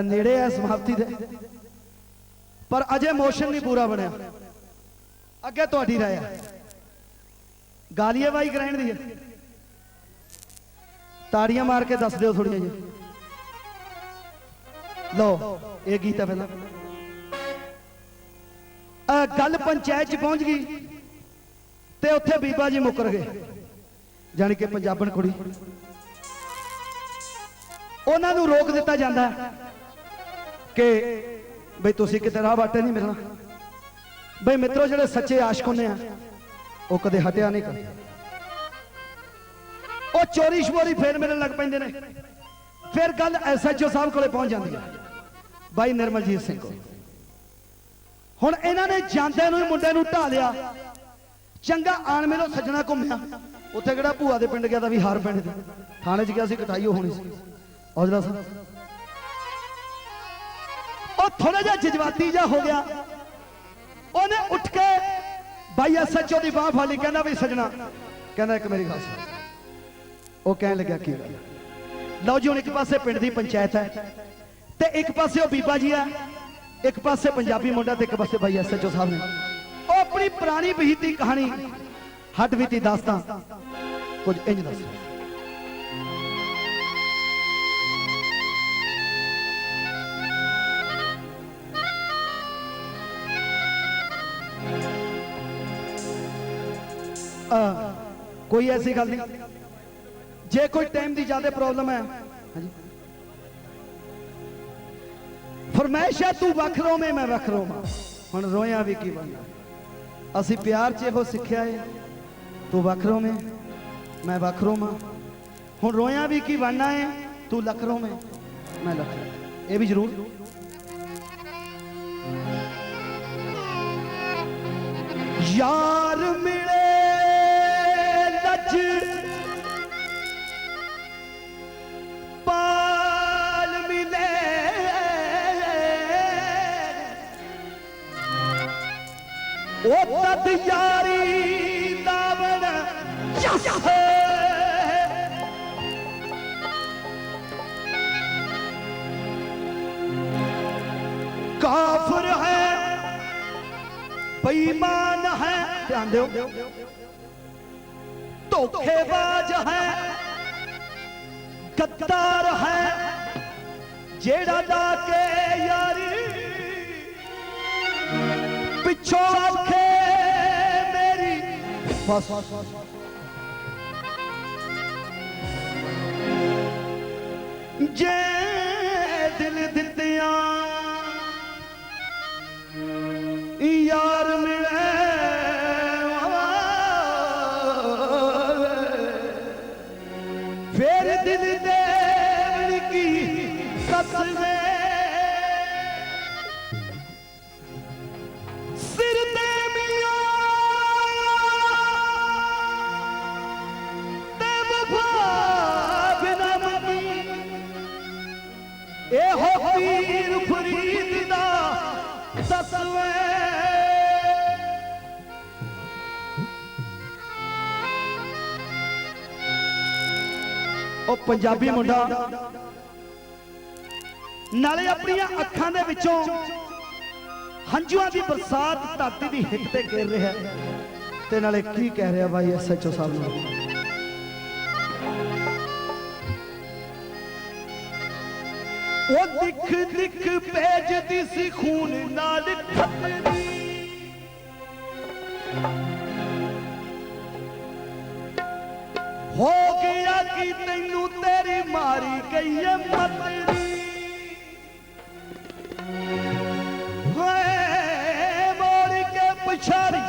नेड़े है समाप्ति दे, पर अजे मोशन नहीं पूरा बनया। अगे तुहाडी राय है, गालिए बाई ग्रैंड दी ताड़ियां मार के दस दो थोड़िया जी। लो ये गीत है पहला। गल पंचायत च पहुंच गई ते उत्थे बीबा जी मुकर गए, जानी कि पंजाबन कुड़ी। उन्होंने रोक दिता जाता है कि बई तुसी किते राह बाटे नहीं मिलना। बई मित्रों जेडे सच्चे आशिक होंदे आ वो कदे हटिया नहीं करते, वो चोरी छबोरी फिर मिलने लग पैंदे ने। फिर गल SHO साहब को पहुंच जाती है, भाई निर्मलजीत सिंह को। हुण इन्हां ने जांदे नूं मुंडे नूं ढा लिया, चंगा आण मिलो सज्जणा घुम्या। उत्थे किहड़ा भूआ दे पिंड गया था भी हार पिंड दे थाने च गया सी, कटाई होनी सी। औजला साहब और थोड़ा जा जज्बाती जा हो गया, उन्हें उठ के भाई SHO की बाह फाली, कहना भी सजना, कहना एक मेरी गल सुन। वो कहने लगा की गल। लो जी, हुण एक पासे पिंड की पंचायत है ते एक पासे वो बीबा जी है, एक पासे पंजाबी मुंडा ते एक पासे भाई SHO साहब ने। वो अपनी पुरानी बीती कहानी हट बीती दास्तां कुछ इंज दस। कोई ऐसी गल नहीं, जे कोई टाइम की ज्यादा प्रॉब्लम है। फरमाइश है तू वख रो में मैं वख रोवां, हुण रोया भी की बनना। असी प्यार च इहो सिक्ख्या है, तू वख रो में मैं वख रोवां। हुण रोया भी की बनना है, तू लख रो में मैं लख रो। ये भी जरूर यार मिले लज पाल मिले, ओ तद यारी दामन काफिर है बेईमान है, ध्यान दो, धोखेबाज है, गद्दार है, जेड़ा लाके यारी पिछों आखे मेरी बस। जे दिल दित्तिया यार मिले, फिर दिल देवल की कसमें सिर दे मिया ते वफा बिना मनी। ए हो पीर फरीद दा दसवें। पंजाबी मुंडा नाले अपनी अखां दे विचों हंजुआं दी बरसात धरती दी हिट ते गिर रहा है, ते नाले की कह रहा भाई SHO साहब नूं। ओ दिख दिख भेजदी सी खून नाल खतरी, हो गया कि तैनू तेरी मारी गई है मतरी। मोड़ के पिछाड़ी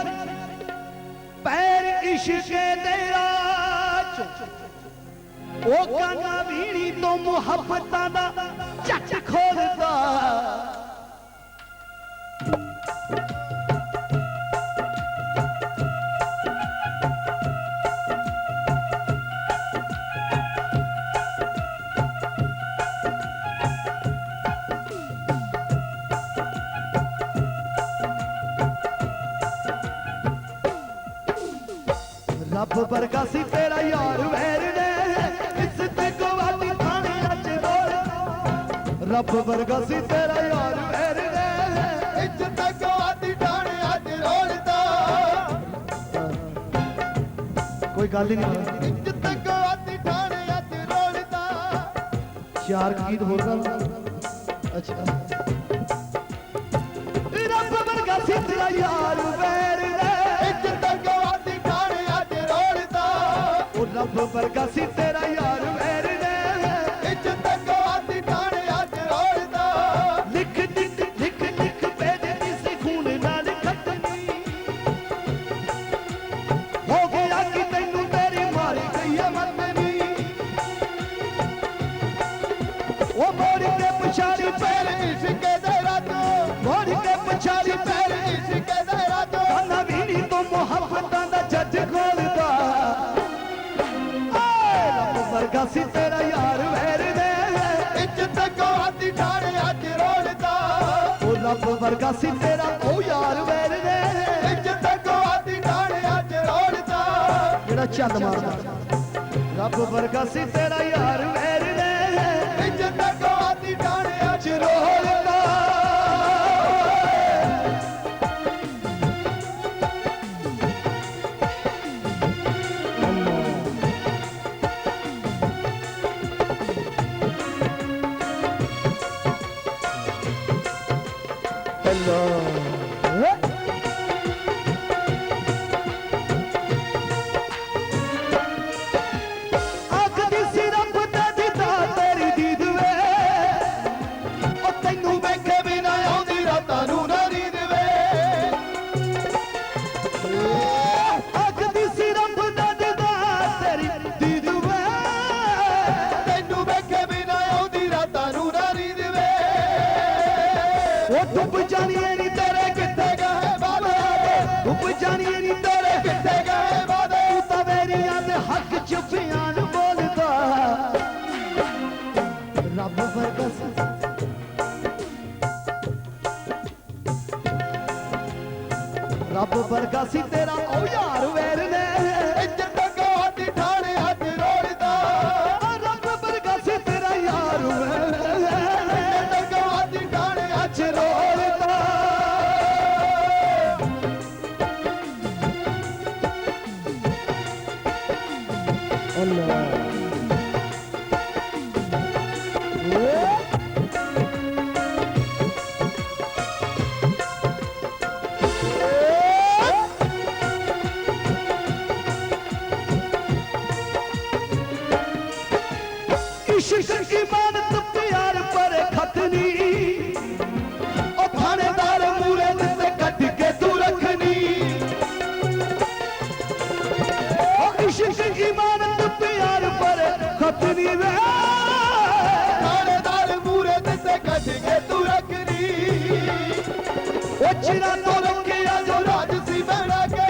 पैर इश्क तेरा, ओ गाना वीणी तो मुहब्बतां दा झट खोलदा। रब वर्गा सी तेरा यार वैर ने, ਰੱਬ ਵਰਗਾ ਸੀ ਤੇਰਾ ਯਾਰ ਵੈਰ ਨੇ ਇੱਜ਼ਤ ਗਵਾਦੀ ਠਾਣੇ ਅੱਜ ਰੋਲਦਾ ਕੋਈ ਗੱਲ ਹੀ ਨਹੀਂ ਇੱਜ਼ਤ ਗਵਾਦੀ ਠਾਣੇ ਅੱਜ ਰੋਲਦਾ ਚਾਰ ਗੀਤ ਹੋਰ ਗਾ ਅੱਛਾ ਰੱਬ ਵਰਗਾ ਸੀ ਤੇਰਾ ਯਾਰ ਵੈਰ ਨੇ ਇੱਜ਼ਤ ਗਵਾਦੀ ਠਾਣੇ ਅੱਜ ਰੋਲਦਾ ਉਹ ਰੱਬ ਵਰਗਾ ਸੀ ਤੇਰਾ ਯਾਰ ਵੈਰ ਨੇ ਇੱਜ਼ਤ ਗਵਾਦੀ ਠਾਣੇ ਅੱਜ ਰੋਲਦਾ ਲਿਖ ਲਿਖ ਲਿਖ ਲਿਖ ਭੇਜਦੀ ਸੀ ਖੂਨ ਨਾਲ ਖਤਮੀ ਹੋ ਗਿਆ ਕਿ ਤੈਨੂੰ ਮੇਰੀ ਮਾਰੀ ਗਈ ਹੈ ਮਤਨੀ ਉਹ ਮੋੜੀ ਤੇ ਪਛਾੜੀ ਪੈਰ ਇਸ਼ਕ ਦੇ ਰਾਤੋਂ ਮੋੜੀ ਤੇ ਪਛਾੜੀ ਪੈਰ ਇਸ਼ਕ ਦੇ ਰਾਤੋਂ ਕਾਨਾ ਵੀਣੀ ਤੋਂ ਮੁਹੱਬਤਾਂ ਦਾ ਜੱਜ ਖੋਲਦਾ ਏ ਰੱਬ ਵਰਗਾ ਸੀ ਤੇਰਾ ਯਾਰ ਵੈਰ ਨੇ ਇੱਜ਼ਤ ਗਵਾਦੀ ਠਾਣੇ ਅੱਜ ਰੋਲਦਾ ਉਹ ਰੱਬ ਵਰਗਾ ਸੀ ਤੇਰਾ ਉਹ ਯਾਰ ਵੈਰ ਨੇ ਇੱਜ਼ਤ ਗਵਾਦੀ ਠਾਣੇ ਅੱਜ ਰੋਲਦਾ ਜਿਹੜਾ ਚੰਦ ਮਾਰਦਾ ਰੱਬ ਵਰਗਾ ਸੀ ਤੇਰਾ ਯਾਰ ਵੈਰ ਨੇ ਇੱਜ਼ਤ ਗਵਾਦੀ ਠਾਣੇ ਅੱਜ ਰੋਲਦਾ ਆਖਦੀ ਸੀ ਰੱਬ ਦਾ ਦਿੱਤਾ ਤੇਰੀ ਦੀਦ ਵੇ ਉਹ ਤੈਨੂੰ ਵੇਖੇ ਬਿਨਾ ਆਉਂਦੀ ਰਾਤਾਂ ਨੂੰ ਨਾ ਨੀਂਦ ਵੇ ਆਖਦੀ ਸੀ ਰੱਬ ਦਾ ਦਿੱਤਾ ਤੇਰੀ ਦੀਦ ਵੇ ਤੈਨੂੰ ਵੇਖੇ ਬਿਨਾ ਆਉਂਦੀ ਰਾਤਾਂ ਨੂੰ ਨਾ ਨੀਂਦ ਵੇ ਉਹ ਡੁੱਬ ਜਾਣੀਏ ਨੀ ਤੇਰੇ ਕਿੱਥੇ ਗਏ ਬਾਬਾ ਡੁੱਬ ਜਾਣੀਏ ਨੀ ਤੇਰੇ ਕਿੱਥੇ ਗਏ ਵਾਦੇ ਤੂੰ ਤਾਂ ਮੇਰੀਆਂ ਦੇ ਹੱਕ ਚ ਬਿਆਨ ਬੋਲਦਾ ਰੱਬ ਵਰਗਾ ਸੀ ਰੱਬ ਵਰਗਾ ਸੀ ਤੇਰਾ ਉਹ ਯਾਰ ਵੈਰ ਨੇ ਇੱਜ਼ਤ ਗਵਾਦੀ ਠਾਣੇ ਅੱਜ ਰੋਲਦਾ ਰੱਬ ਵਰਗਾ ਸੀ ਤੇਰਾ ਯਾਰ ਵੈਰ ਨੇ ਇੱਜ਼ਤ ਗਵਾਦੀ ਠਾਣੇ ਅੱਜ ਰੋਲਦਾ इश्क की मानत प्यार पर खतनी ओ थानेदार मूरे ते कट के तू रखनी ओ इश्क की मानत प्यार पर खतनी वे थानेदार मूरे ते कट के तू रखनी ओ चिरा तो रखिया जो राजसी बना के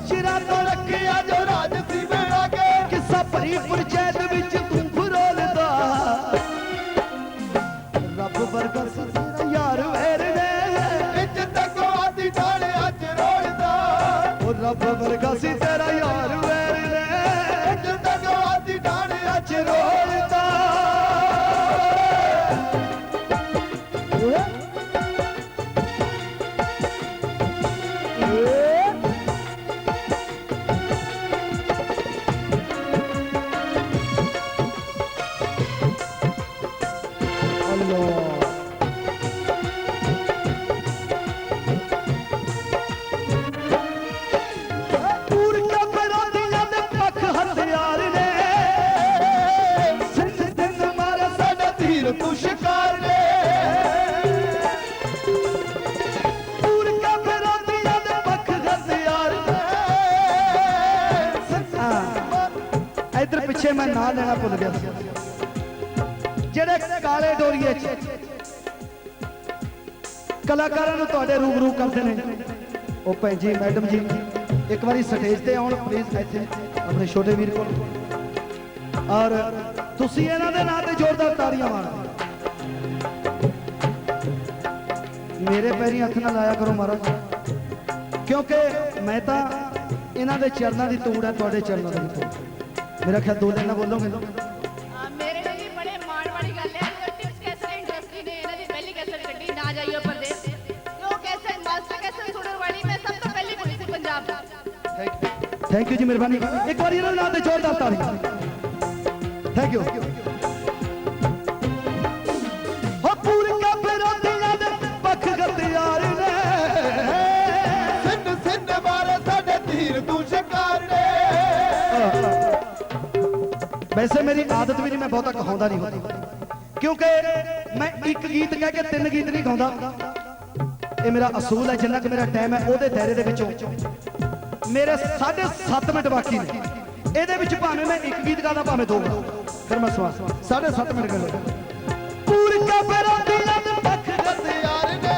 चिरा तो रखिया जो राजसी बना के किस्सा भरी पंचायत विच तू फरोलदा रब वर्गा सी तेरा यार वैर ने ਇੱਜ਼ਤ ਗਵਾਦੀ ਠਾਣੇ ਅੱਜ ਰੋਲਦਾ ओ रब वर्गा सी तेरा यार वैर ने ਇੱਜ਼ਤ ਗਵਾਦੀ ਠਾਣੇ ਅੱਜ च रोलदा दूर क्या बरोदियां दे पख हथियार ने सिंध सिंध मारे साडा ਤੀਰ ਤੂੰ ਸ਼ਿਕਾਰ ਨੇ दूर क्या बरोदियां दे पख हथियार ने इधर पिछे मैं ना लेना भुल गया ਜਿਹੜੇ ਕਾਲੇ ਡੋਰੀਏ ਚ ਕਲਾਕਾਰਾਂ ਨੂੰ ਤੁਹਾਡੇ ਰੂਬਰੂ ਕਰਦੇ ਨੇ ਉਹ ਭੈਣ ਜੀ ਮੈਡਮ ਜੀ ਇੱਕ ਵਾਰੀ ਸਟੇਜ ਤੇ ਆਉਣ ਪਲੀਜ਼ ਇੱਥੇ ਆਪਣੇ ਛੋਟੇ ਵੀਰ ਕੋਲ ਔਰ ਤੁਸੀਂ ਇਹਨਾਂ ਦੇ ਨਾਂ ਤੇ ਜ਼ੋਰਦਾਰ ਤਾੜੀਆਂ ਮਾਰੋ ਮੇਰੇ ਪੈਰੀਂ ਹੱਥ ਨਾ ਲਾਇਆ ਕਰੋ ਮਹਾਰਾਜ ਕਿਉਂਕਿ ਮੈਂ ਤਾਂ ਇਹਨਾਂ ਦੇ ਚਰਨਾਂ ਦੀ ਧੂੜ ਹੈ ਤੁਹਾਡੇ ਚਰਨਾਂ ਦੀ ਧੂੜ ਮੇਰਾ ਖਿਆਲ ਦੋ ਦਿਨ ਨਾ ਬੋਲੋਗੇ ਮੇਰੇ ਲਈ ਬੜੇ ਮਾਣ ਵਾਲੀ ਗੱਲ ਹੈ ਕਿ ਟਿਪਸ ਕੈਸਰ ਇੰਡਸਟਰੀ ਨੇ थैंक यू जी, मेहरबानी। एक बार इन्होंने नाते जोरदार ताली। Thank you. हो पूरिया फिरोतियां दे पख गतियार ने, सिंध सिंध मारे साडे तीर तू शिकार ने। वैसे मेरी आदत भी नहीं, मैं बहुता कहाउंदा नहीं होता, क्योंकि मैं एक गीत कह के 3 गीत नहीं गाउंदा। ये मेरा असूल है, जिन्ना कि मेरा टाइम है ਉਹਦੇ दायरे ਦੇ ਵਿੱਚੋਂ मेरे 7.5 मिनट बाकी ने। ਇਹਦੇ ਵਿੱਚ ਭਾਵੇਂ मैं एक गीत गादा भाਵੇਂ 2 गा, फिर मैं सुना 7.5 मिनट कर पूरिया फिरोतियां दे पख गतियार ने,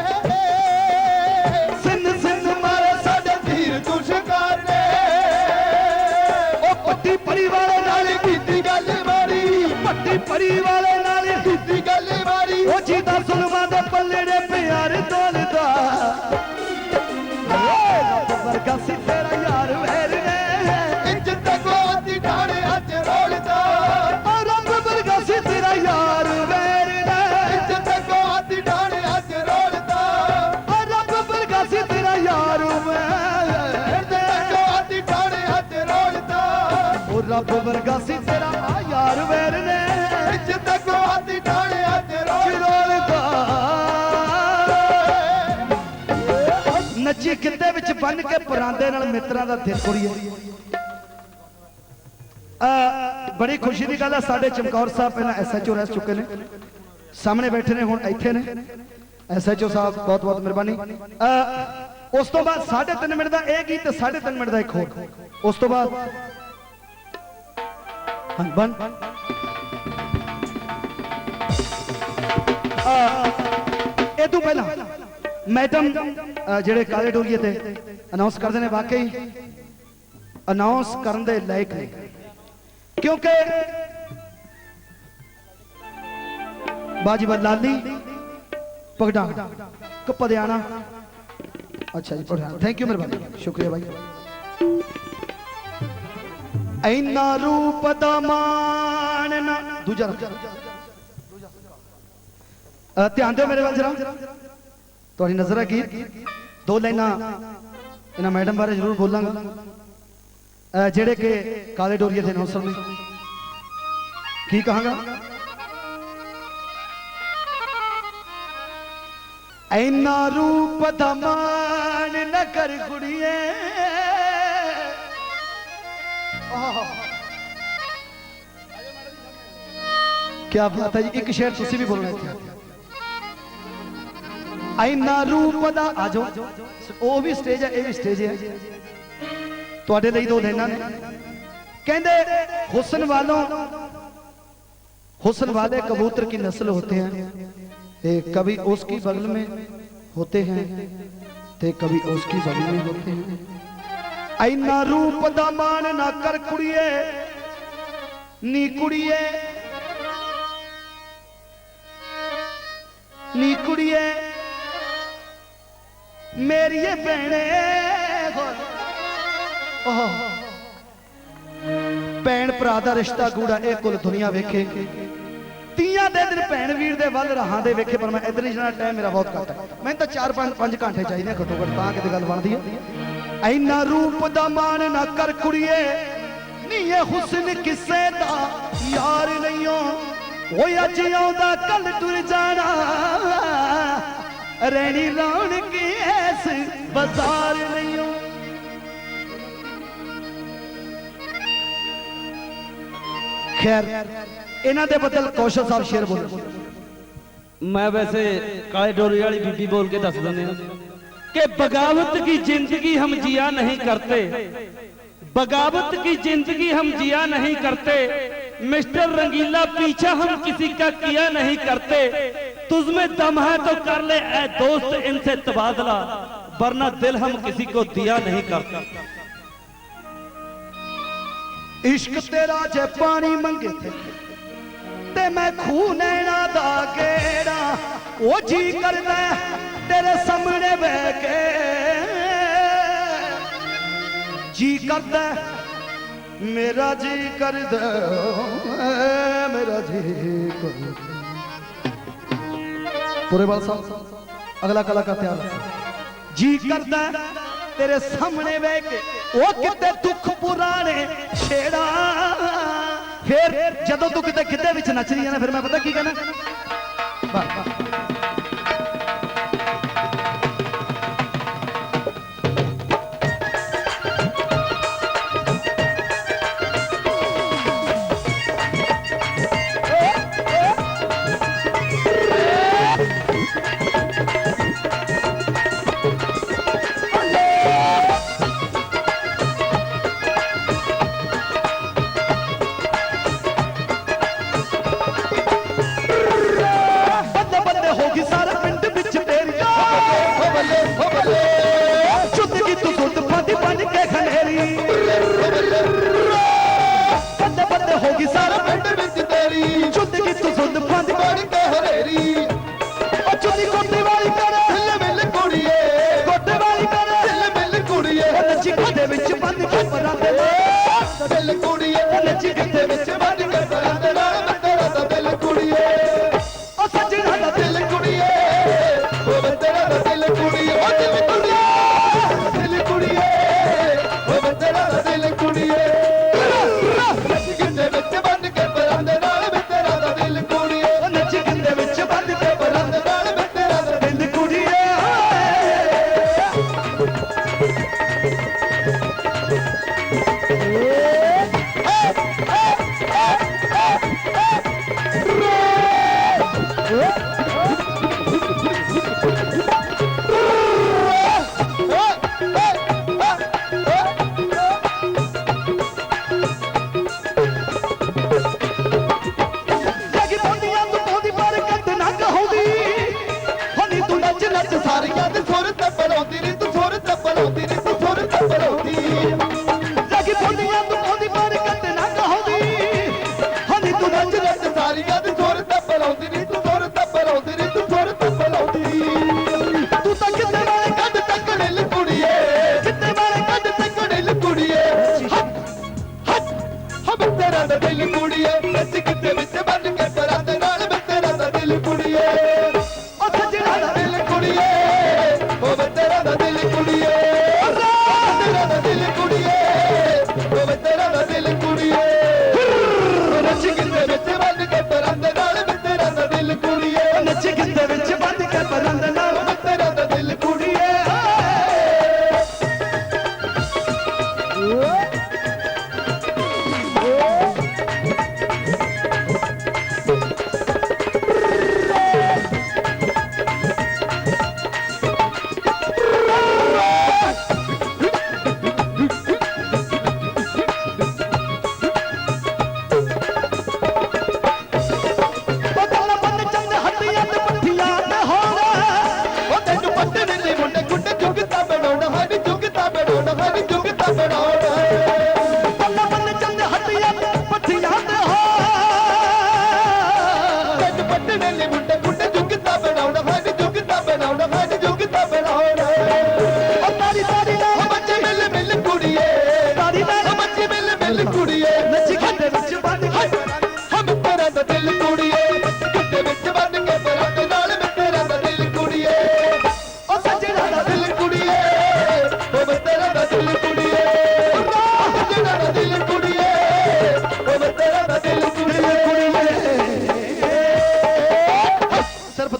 सिंध सिंध मारे साडे तीर तू शिकार ने। ओ पट्टी परी वाले नाल कीती गल मारी, पट्टी परी वाले नाल कीती गल मारी। ओ जीदा सुलमा दे पल्लेड़े प्यार तोलदा, रब वर्गा सी तेरा यार वैर ने, इज्जत को आती ठाणे अज रोलदा। रब वर्गा सी तेरा यार वैर ने, इज्जत को आती ठाणे अज रोलदा। रब वर्गा सी तेरा यार वैर ने, को आती ठाणे अज रोलदा। ओ रब वर्गा सी तेरा यार वैर ने, इज्जत को आती ठाणे अज रोलदा। रोलदा। नची किते विच बन के परांदे नाल मित्रां दा दिल कुड़िए। बड़ी खुशी की गल है, साडे चमकौर साहब पहला SHO रह चुके ने, सामने बैठे ने, हुण इत्थे ने। SHO साहब बहुत बहुत मेहरबानी। उस तो बाद 3.5 मिनट का एक गीत, 3.5 मिनट का एक होर, उस तो बाद हाँ बन ए तू पहला मैडम जेड़े काले डोरिए थे अनाउंस करते हैं, वाकई अनाउंस करने दे लायक नहीं, क्योंकि बाजीबा लाली पगडाना पदियाना। अच्छा जी पगडाना, थैंक यू मेहरबानी, शुक्रिया भाई। ऐना रूप दा मान ना दूजा ध्यान दो मेरे वाल जरा, थोड़ी नजर है गीत 2 लाइना इन्हां मैडम बारे जरूर बोलांगा, जेड़े के काले डोरिए थे नौसर में। की कहांगा? ऐना रूप दा मान न कर कुड़िए, क्या बात है जी। एक शेर तुसी भी बोलना चाहिए। ऐना रूप दा आ जाओ, वो भी स्टेज है, ये भी स्टेज है, तुहाडे लई 2 लाइनां ने। कहंदे हुस्न वाले कबूतर की नस्ल होते हैं, कभी उसकी बगल में होते हैं ते कभी उसकी बगल में होते हैं। ऐना रूप दा मान ना कर कुड़िए नी कुड़िए, नी कुड़िए मेरी भैने भैन भरा दा रिश्ता गूड़ा ए कुल दुनिया वेखे। तीया दे दिन भैन वीर दे वल रहां दे वेखे, पर मैं इधर नहीं जाना, टाइम मेरा बहुत घट है। मैं तो 4-5 घंटे चाहिए घट्टो घट, तां किते गल बनदी है। ऐना रूप दा मान ना कर कुड़िए, नी ये हुस्न किसे दा यार नहीं हो। ओ अज आउंदा कल टुर जाना, रहनी रौनक ऐस बाजार नहीं हो। खैर इन्हां दे बदल कौशल साहब शेर बोलो। मैं वैसे काले डोरी वाली बीबी बोल के दस देने कि बगावत की जिंदगी हम जिया नहीं करते, बगावत की जिंदगी हम जिया नहीं करते। मिस्टर रंगीला पीछा हम किसी का किया नहीं करते। तुझमें दम है तो कर ले ऐ दोस्त इनसे तबादला, वरना दिल हम किसी को दिया नहीं करते। इश्क तेरा जे पानी मंगे थे ते मैं खूह नैना दा गेड़ा, ओ जी करदा तेरे सामने बह के, जी करदा मेरा जी करदा, मेरा जी करदा। पूरे बाल साहब अगला कलाकार तैयार है। जी करदा तेरे सामने बह के, ओ ਉਹ ਕਿਤੇ ਦੁੱਖ ਪੁਰਾਣੇ ਛੇੜਾ। ਫਿਰ ਜਦੋਂ ਤੂੰ ਕਿਤੇ ਗਿੱਧੇ ਵਿੱਚ ਨੱਚਦੀ ਆ ਨਾ, ਫਿਰ ਮੈਂ ਪਤਾ ਕੀ ਕਹਿਣਾ,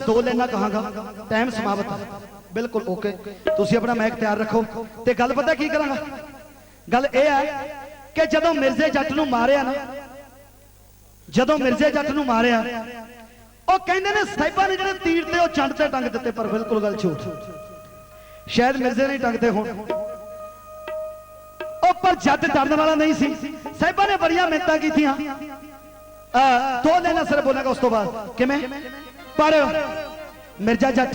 दो लाइना कहांगा टाइम समाप्त बिल्कुल ओके तुसी अपना मैक तैयार रखो ते गल पता की करांगा गल ए है कि जदों मिर्जे जट नूं मारिया ना जदों मिर्जे जट नूं मारिया ओ कहंदे ने साहिबां ने जिहड़े तीर ते ओ चंड ते टंग दित्ते पर बिल्कुल गल झूठ शायद मिर्जे नहीं टंगते होण ओ पर जट डरन वाला नहीं सी साहिबां ने बड़ियां मिहनतां कीतियां दो लाइना सिर्फ बोलांगा उस तो बाद किवें पर मिर्जा जट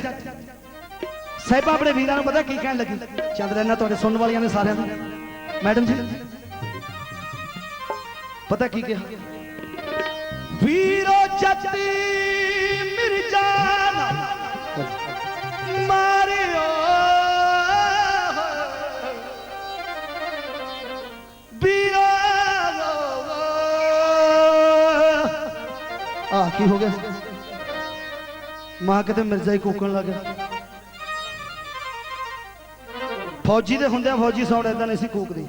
साहिबा अपने वीरां नूं पता की कहण लगी चंद लाइनां तुहाडे सुनन वालियां ने सारियां नूं मैडम जी पता की कहा वीरो जटी मिर्जा मारियो वीरो की हो गया मां कहते मिर्जा ही कूकन लग गया फौजी दे हुंदे फौजी साउंड इदां नहीं सी कूकदी।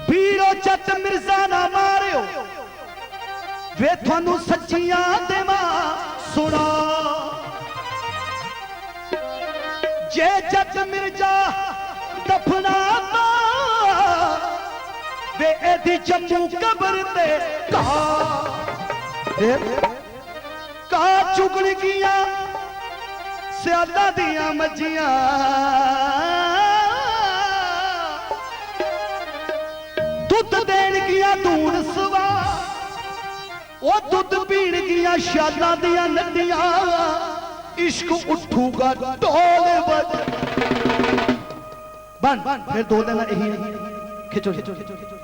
पीरो जट मिर्जा ना मारियो वे थानू सच्चियां देवा सुना। जे जट मिर्जा दफना वे एदी जम्मू कबर ते का चुगण गिया सियादा दिया मजियां। दुध देन गिया दून सवा वो दुध पीण गिया शादा दिया नदियां। इश्क उठूगा ढोल बज बन फिर दो दिन यही खिचो खिचो खिचो खिचो।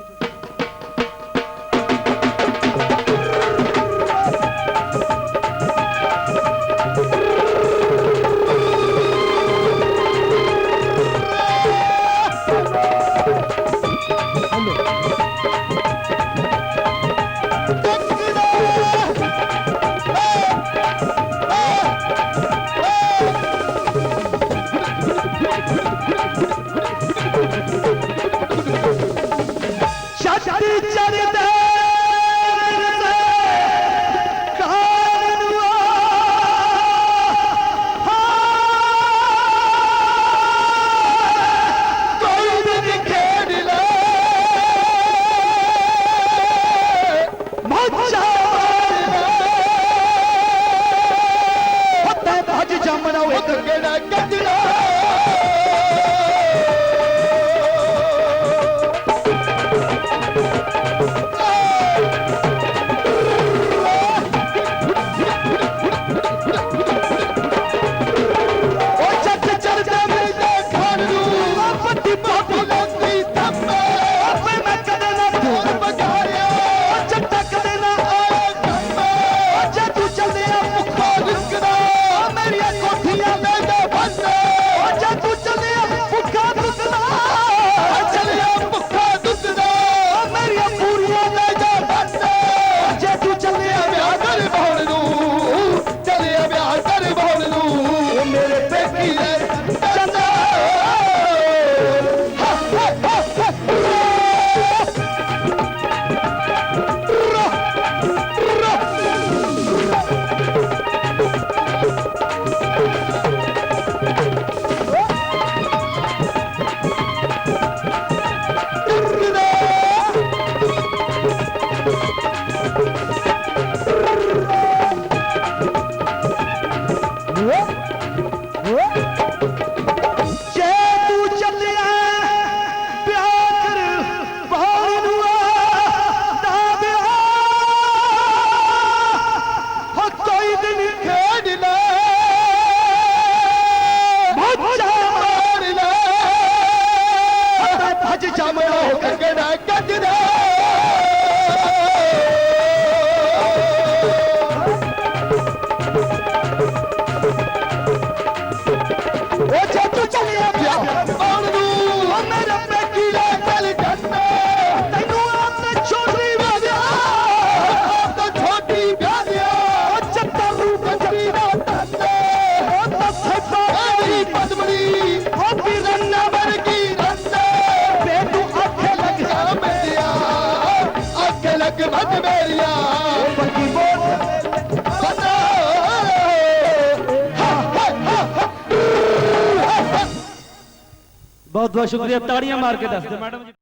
बहुत बहुत शुक्रिया। ताड़ियां मार के दस दे मैडम जी।